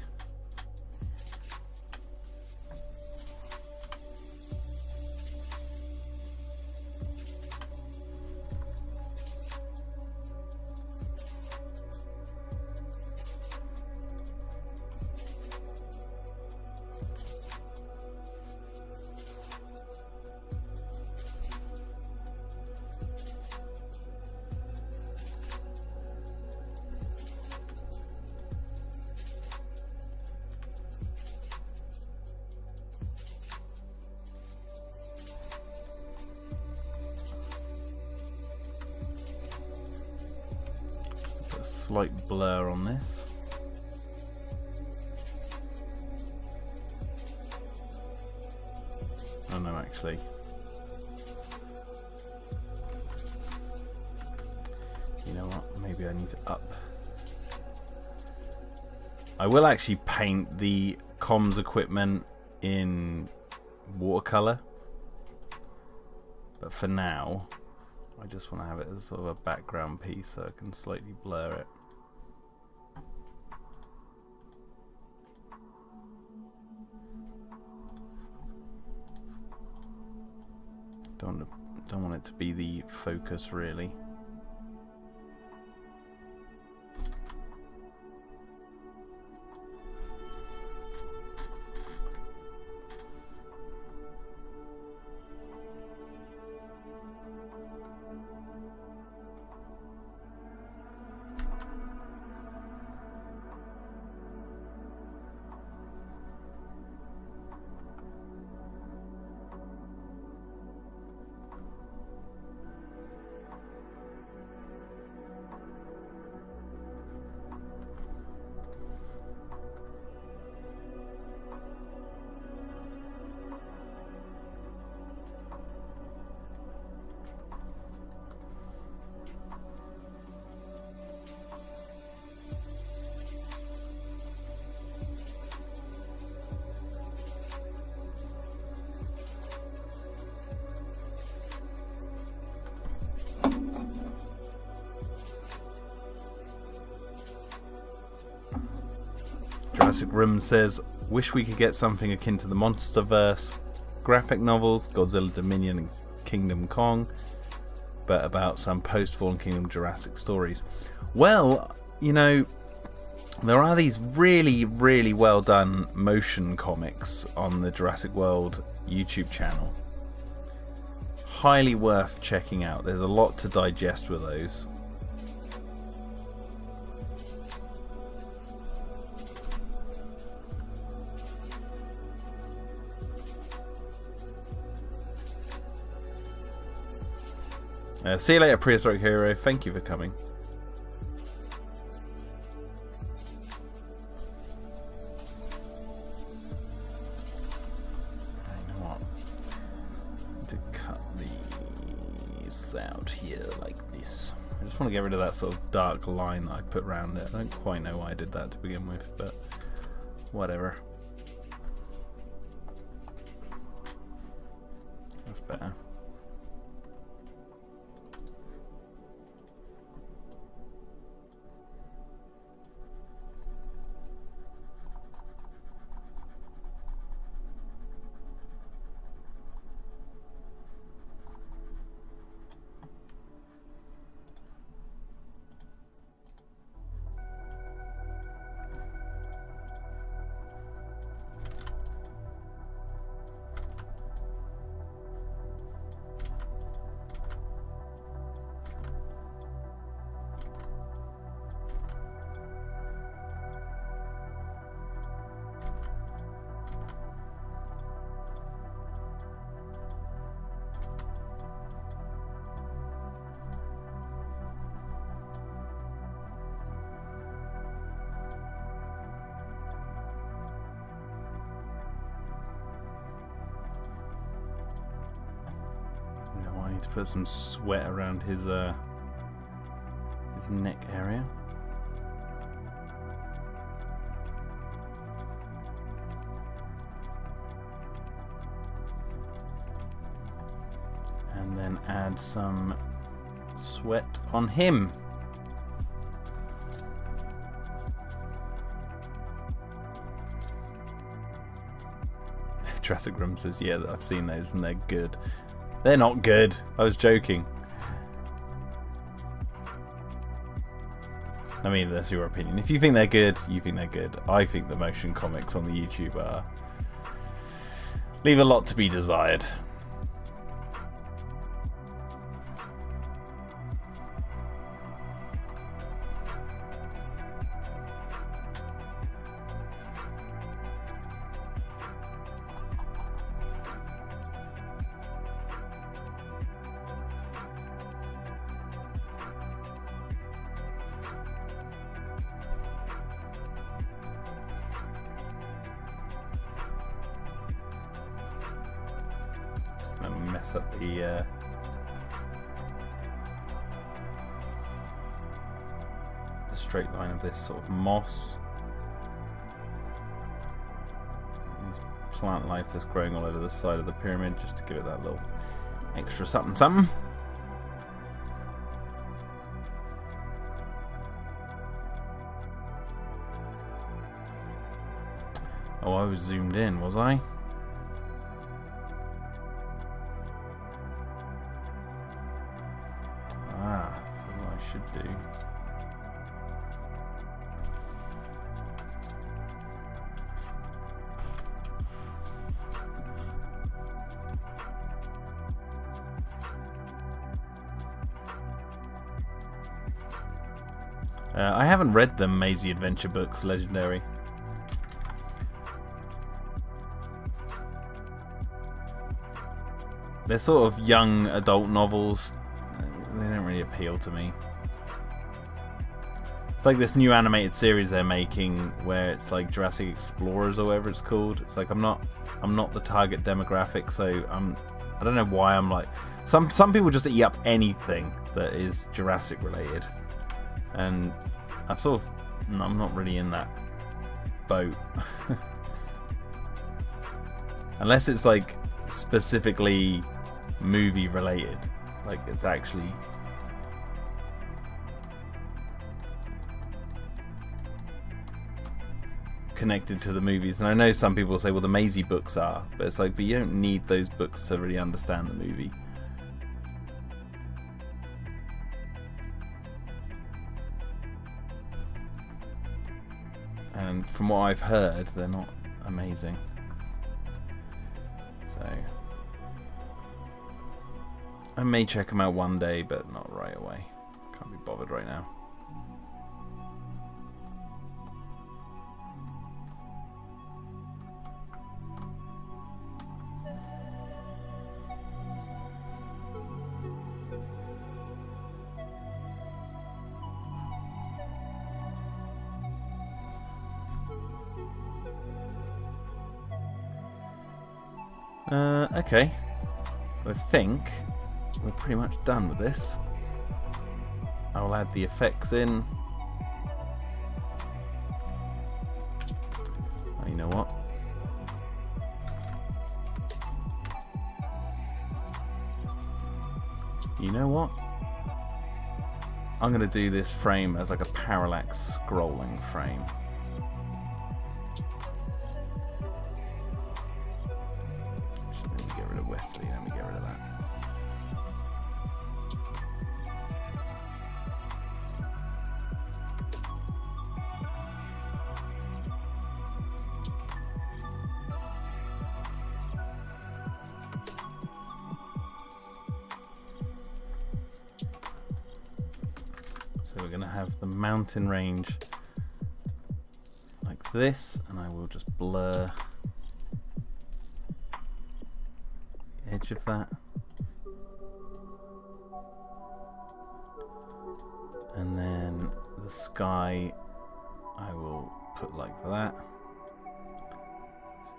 slight blur on this. Oh no, actually. You know what? Maybe I need to up. I will actually paint the comms equipment in watercolor. But for now, I just want to have it as sort of a background piece so I can slightly blur it. Don't want it to be the focus really. Jurassic Room says, wish we could get something akin to the Monsterverse, graphic novels, Godzilla Dominion and Kingdom Kong, but about some post-Fallen Kingdom Jurassic stories. Well, you know, there are these really, really well done motion comics on the Jurassic World YouTube channel. Highly worth checking out. There's a lot to digest with those. See you later, Prehistoric Hero. Thank you for coming. I know what. I need to cut these out here like this. I just want to get rid of that sort of dark line that I put around it. I don't quite know why I did that to begin with, but whatever. That's better. To put some sweat around his neck area. And then add some sweat on him. Jurassic Room says, yeah, I've seen those and they're good. They're not good. I was joking. I mean, that's your opinion. If you think they're good, you think they're good. I think the motion comics on the YouTube are... leave a lot to be desired. mess up the straight line of this sort of moss. This plant life that's growing all over the side of the pyramid, just to give it that little extra something something. Oh, I was zoomed in, was I? Ah, so what I should do. I haven't read the Maisie Adventure books, Legendary. They're sort of young adult novels. They don't really appeal to me. It's like this new animated series they're making where it's like Jurassic Explorers or whatever it's called. It's like I'm not the target demographic, so I don't know why I'm like some people just eat up anything that is Jurassic related, and I'm not really in that boat. Unless it's like specifically movie related, like it's actually connected to the movies. And I know some people say, well, the Maisie books are, but it's like, but you don't need those books to really understand the movie. And from what I've heard, they're not amazing. So I may check them out one day, but not right away. Can't be bothered right now. Okay, so I think we're pretty much done with this. I'll add the effects in. Oh, you know what? You know what? I'm going to do this frame as like a parallax scrolling frame. Wesley, let me get rid of that. So we're going to have the mountain range like this, and I will just blur edge of that, and then the sky I will put like that,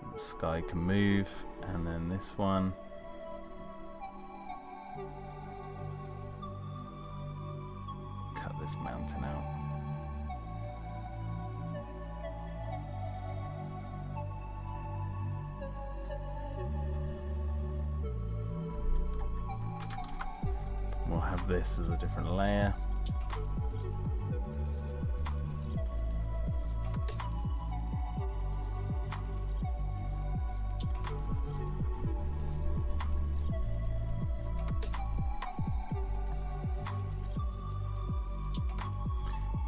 so the sky can move, and then this one cut this mountain out. We'll have this as a different layer.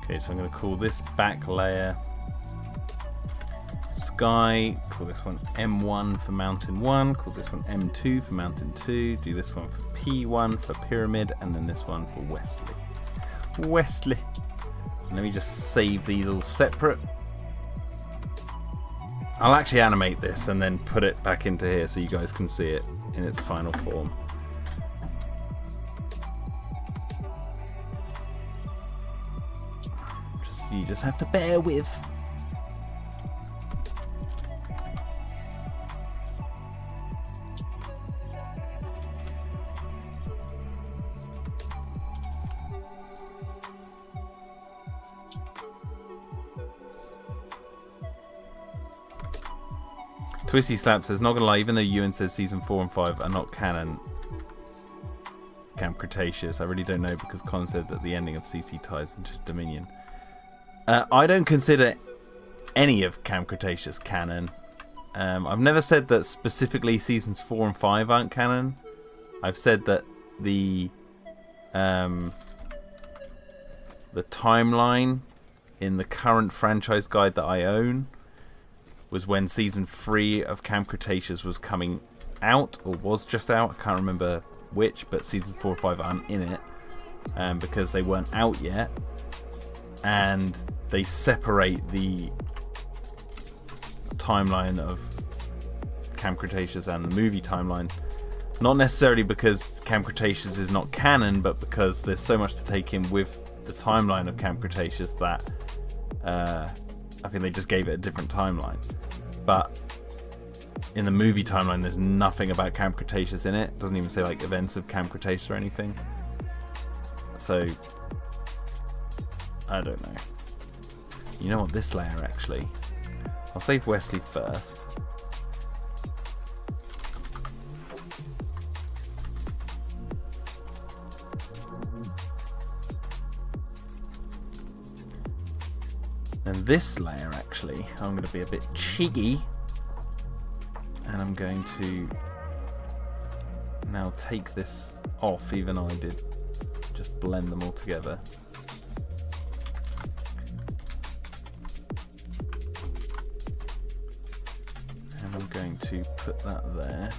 Okay, so I'm going to call this back layer Sky, call this one M1 for Mountain 1, call this one M2 for Mountain 2, do this one for P1 for Pyramid, and then this one for Wesley. Wesley. Let me just save these all separate. I'll actually animate this and then put it back into here so you guys can see it in its final form. You just have to bear with. Twisty Slap says, not gonna lie, even though Ewan says season 4 and 5 are not canon, Camp Cretaceous, I really don't know because Colin said that the ending of CC ties into Dominion. I don't consider any of Camp Cretaceous canon. I've never said that specifically seasons 4 and 5 aren't canon. I've said that the timeline in the current franchise guide that I own was when season 3 of Camp Cretaceous was coming out, or was just out. I can't remember which, but season 4 and 5 aren't in it because they weren't out yet, and they separate the timeline of Camp Cretaceous and the movie timeline. Not necessarily because Camp Cretaceous is not canon, but because there's so much to take in with the timeline of Camp Cretaceous that I think they just gave it a different timeline. But in the movie timeline, there's nothing about Camp Cretaceous in it. It doesn't even say like events of Camp Cretaceous or anything. So I don't know. You know what, this layer actually, I'll save Wesley first. And this layer actually, I'm going to be a bit cheeky, and I'm going to now take this off, even though I did just blend them all together. And I'm going to put that there.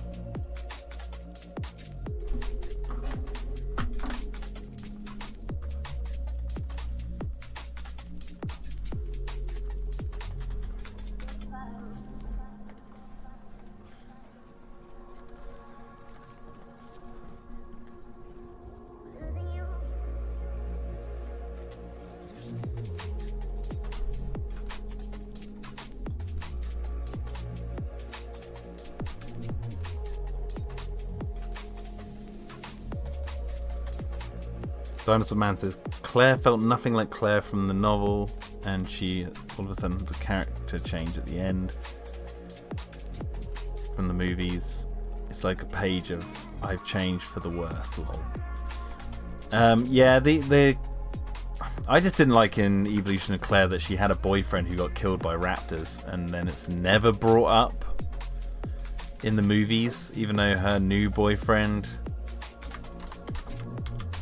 Dinosaur Man says, Claire felt nothing like Claire from the novel, and she all of a sudden has a character change at the end. From the movies, it's like a page of I've changed for the worst, lol. Yeah, I just didn't like in Evolution of Claire that she had a boyfriend who got killed by raptors, and then it's never brought up in the movies, even though her new boyfriend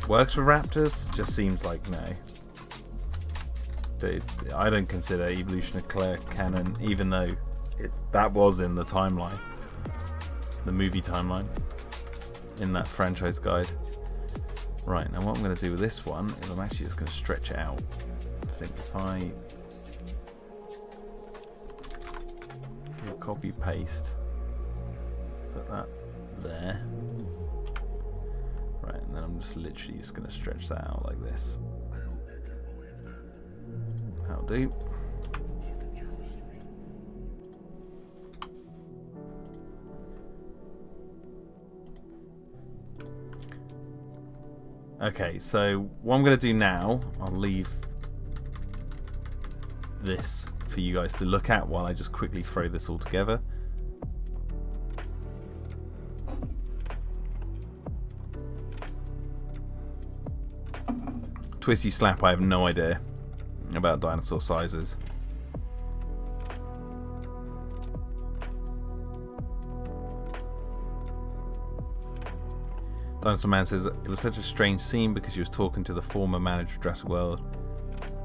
works with raptors. Just seems like no. I don't consider Evolution of Claire canon, even though that was in the timeline, the movie timeline, in that franchise guide. Right, now what I'm going to do with this one is I'm actually just going to stretch it out. I think if I do copy paste, put that there. Right, and then I'm just literally just going to stretch that out like this. That'll do. Okay, so what I'm going to do now, I'll leave this for you guys to look at while I just quickly throw this all together. Twisty Slap, I have no idea about dinosaur sizes. Dinosaur Man says, it was such a strange scene because she was talking to the former manager of Jurassic World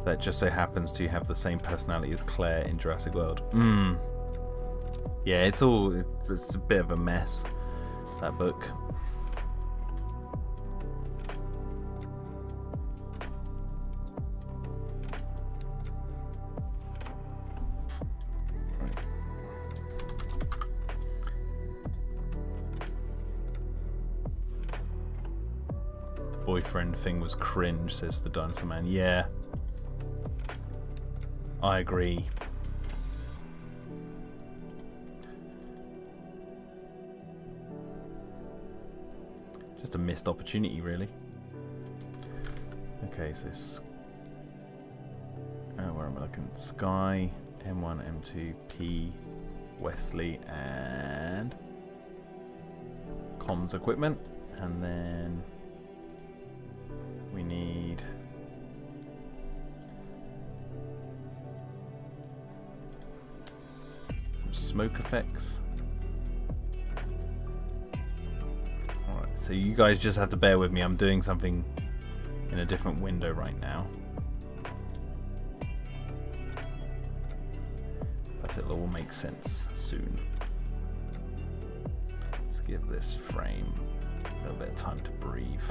that just so happens to have the same personality as Claire in Jurassic World. Yeah, it's a bit of a mess, that book. Boyfriend thing was cringe, says the Dinosaur Man. Yeah, I agree. Just a missed opportunity, really. Okay, so where am I looking? Sky, M1, M2, P, Wesley and comms equipment, and then we need some smoke effects. Alright, so you guys just have to bear with me. I'm doing something in a different window right now, but it'll all make sense soon. Let's give this frame a little bit of time to breathe.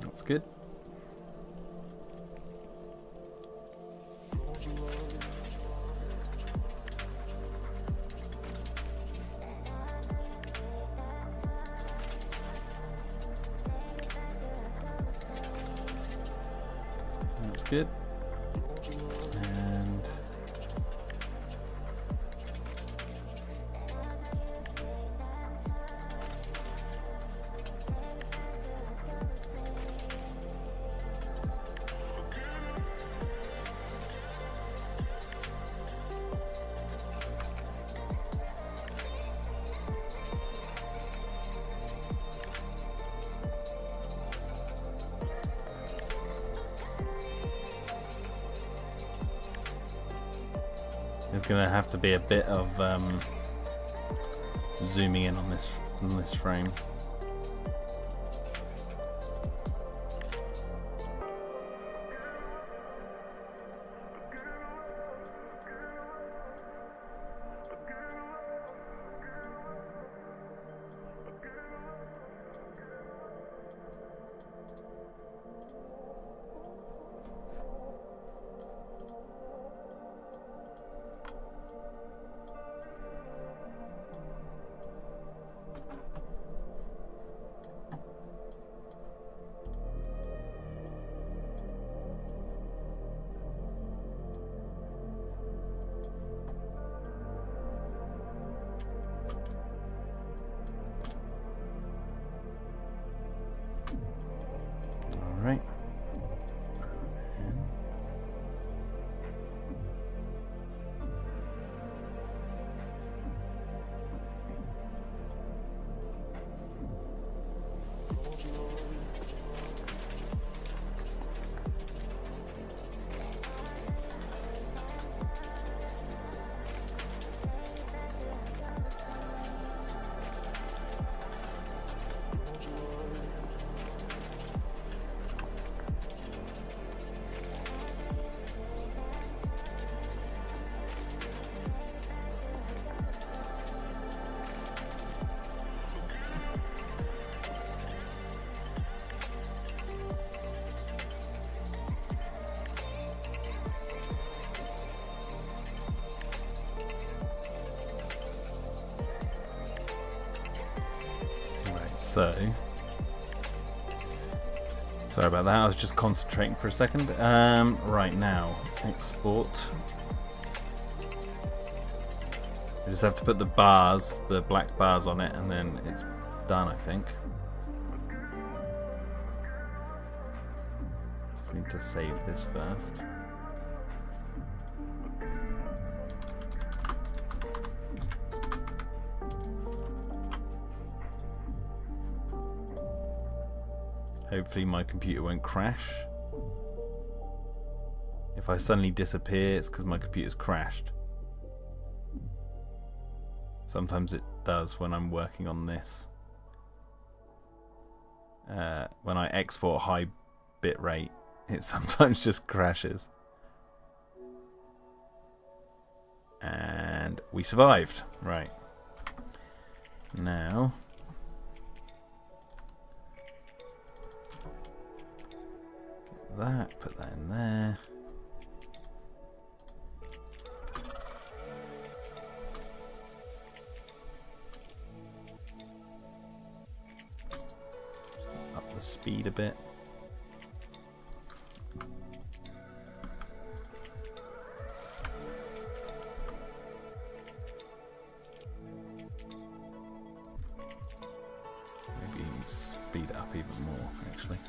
That's good. That's good. And there's going to have to be a bit of zooming in on this frame. Right. So, sorry about that, I was just concentrating for a second. Right now, export. We just have to put the bars, the black bars on it, and then it's done, I think. Just need to save this first. Hopefully my computer won't crash. If I suddenly disappear, it's because my computer's crashed. Sometimes it does when I'm working on this. when I export high bit rate, it sometimes just crashes. And we survived. Right. Now, put that in there. Up the speed a bit. Maybe speed it up even more, actually.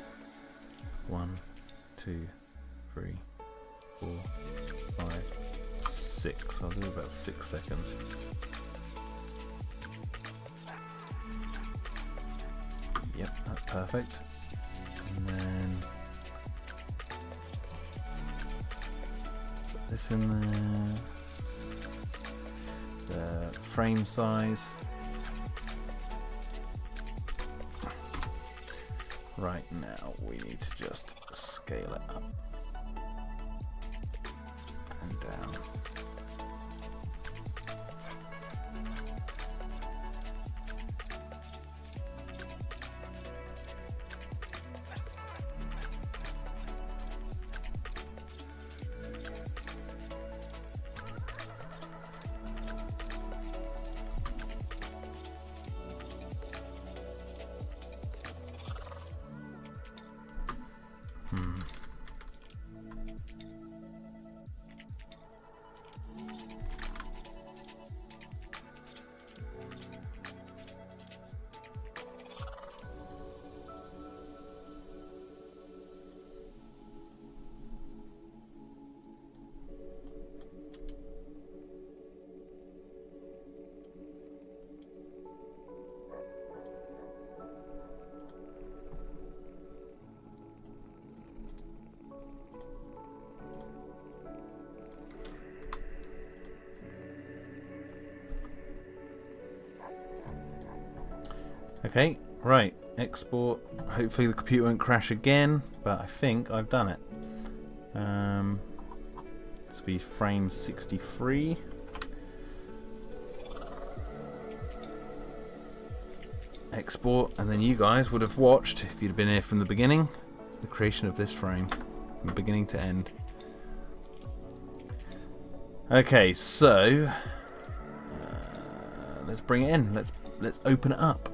1, 2, 3, 4, 5, 6. I'll do about 6 seconds. Yep, that's perfect. And then put this in there. The frame size. Right, now we need to just scale it up and down. Okay, right, export. Hopefully the computer won't crash again, but I think I've done it. This will be frame 63. Export, and then you guys would have watched, if you'd have been here from the beginning, the creation of this frame, from beginning to end. Okay, so let's bring it in. Let's open it up.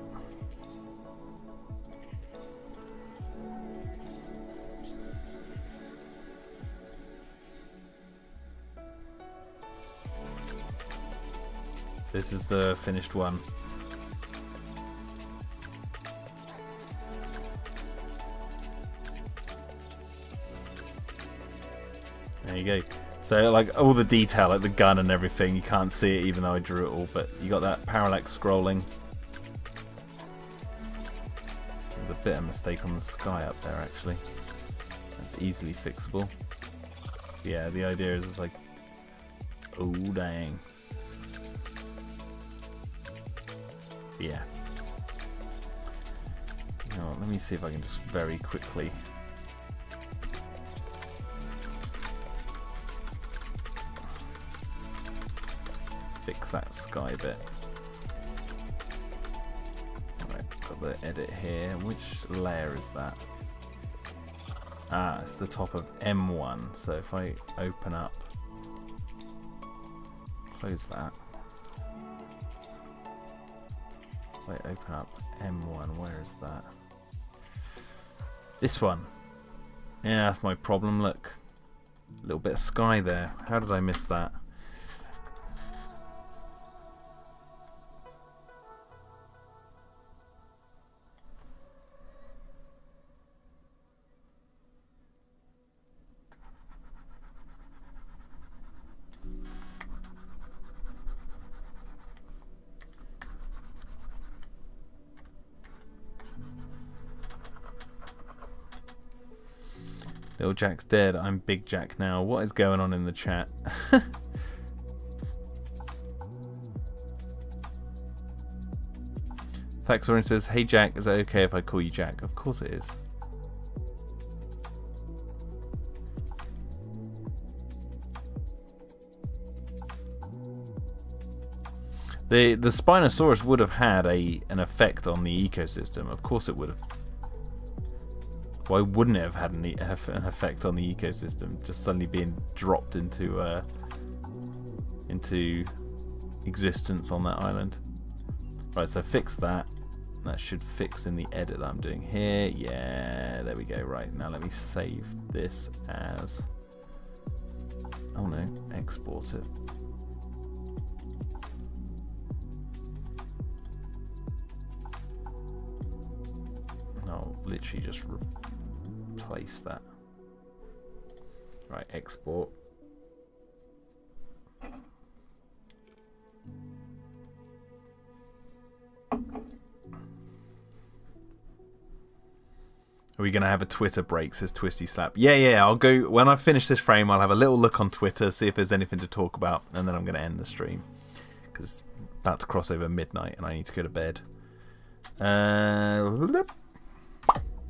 This is the finished one. There you go. So like all the detail, like the gun and everything, you can't see it even though I drew it all, but you got that parallax scrolling. There's a bit of mistake on the sky up there actually. That's easily fixable. Yeah, the idea is it's like, oh dang. Yeah. You know what, let me see if I can just very quickly fix that sky bit. Alright, got the edit here. Which layer is that? Ah, it's the top of M1. So if I open up, close that. Wait, open up M1, where is that? This one. Yeah, that's my problem, look. A little bit of sky there. How did I miss that? Little Jack's dead. I'm Big Jack now. What is going on in the chat? Thaxorin says, "Hey Jack, is it okay if I call you Jack?" Of course it is. The Spinosaurus would have had an effect on the ecosystem. Of course it would have. Why wouldn't it have had an effect on the ecosystem? Just suddenly being dropped into existence on that island. Right, so fix that. That should fix in the edit that I'm doing here. Yeah, there we go. Right, now let me save this as... Oh no, export it. I'll literally just replace that. Right, export. Are we going to have a Twitter break, says Twisty Slap? Yeah, I'll go, when I finish this frame, I'll have a little look on Twitter, see if there's anything to talk about, and then I'm going to end the stream. Because it's about to cross over midnight, and I need to go to bed.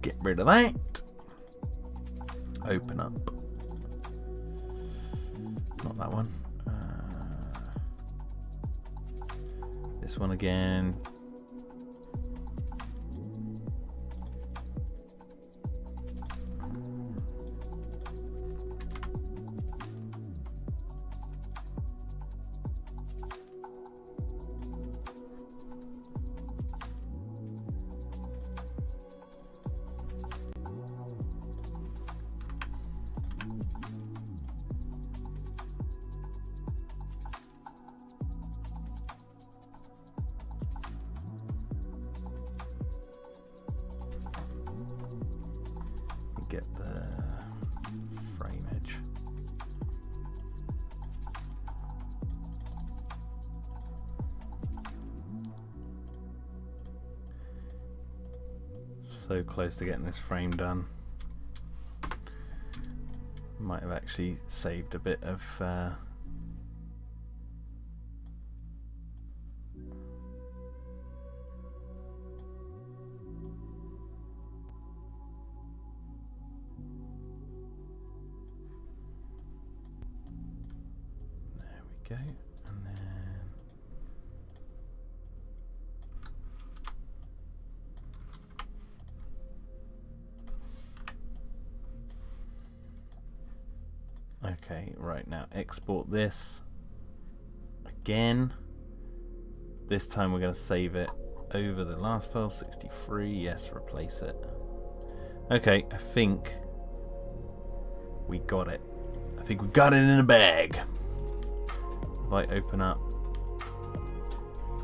Get rid of that. Open up. Not that one. This one again. Get the frame edge. So close to getting this frame done. Might have actually saved a bit of go, and then okay, right, now export this again. This time we're going to save it over the last file, 63. Yes, replace it. Okay, I think we got it. I think we got it in a bag. If I open up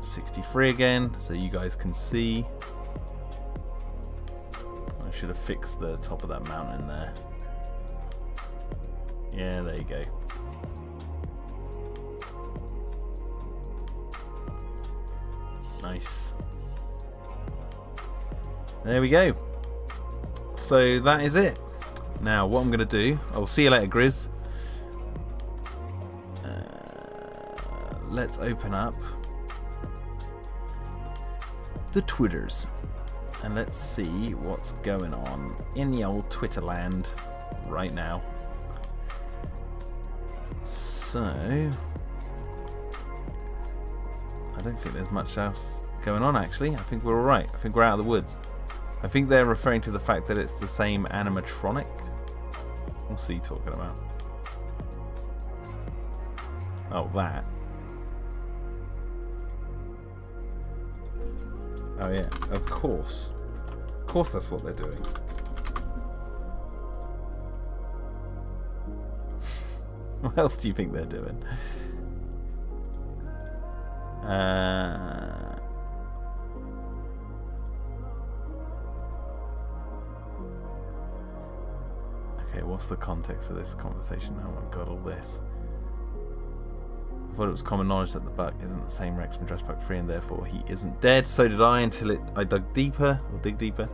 63 again, so you guys can see. I should have fixed the top of that mountain there. Yeah, there you go. Nice. There we go. So that is it. Now what I'm going to do, I'll see you later, Grizz. Let's open up the Twitters and let's see what's going on in the old Twitter land right now. So I don't think there's much else going on actually. I think we're alright. I think we're out of the woods. I think they're referring to the fact that it's the same animatronic. What's he talking about? Oh, that. Oh yeah, of course. Of course that's what they're doing. What else do you think they're doing? Okay, what's the context of this conversation now? I've got all this. I thought it was common knowledge that the buck isn't the same Rex from Jurassic Park 3 and therefore he isn't dead. So did I until I dug deeper, or dig deeper.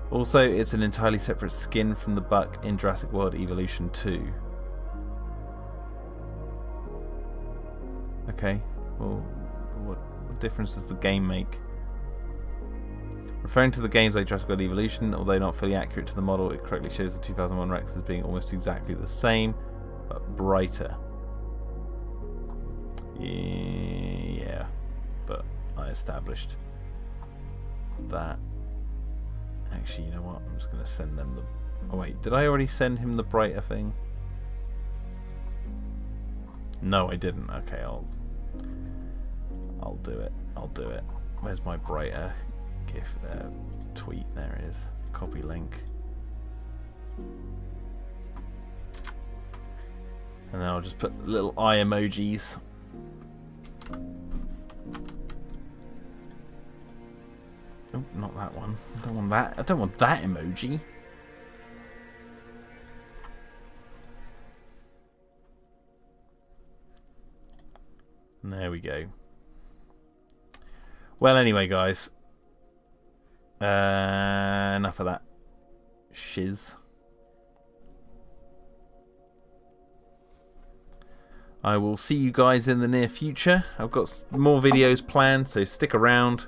Also, it's an entirely separate skin from the buck in Jurassic World Evolution 2. Okay, well, what difference does the game make? Referring to the games like Jurassic World Evolution, although not fully accurate to the model, it correctly shows the 2001 Rex as being almost exactly the same, but brighter. Yeah, but I established that. Actually, you know what? I'm just going to send them the... Oh wait, did I already send him the brighter thing? No, I didn't. Okay, I'll do it. I'll do it. Where's my brighter GIF? Tweet. There it is. Copy link. And then I'll just put little eye emojis. Oh, not that one. I don't want that. I don't want that emoji. And there we go. Well, anyway, guys. Enough of that shiz. I will see you guys in the near future. I've got more videos planned, so stick around.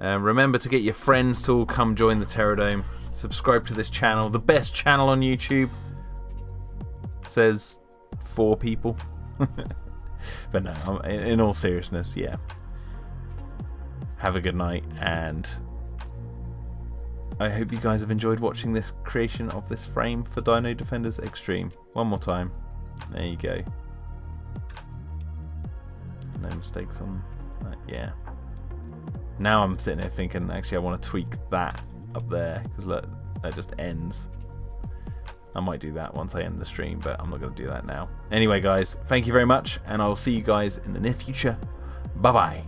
Remember to get your friends to all come join the Terradome. Subscribe to this channel, the best channel on YouTube. Says 4 people. But no, in all seriousness, yeah. Have a good night, and I hope you guys have enjoyed watching this creation of this frame for Dino Defenders Extreme. One more time. There you go. No mistakes on that, yeah. Now I'm sitting here thinking, actually I want to tweak that up there, because look, that just ends. I might do that once I end the stream, but I'm not going to do that now. Anyway, guys, thank you very much, and I'll see you guys in the near future. Bye-bye.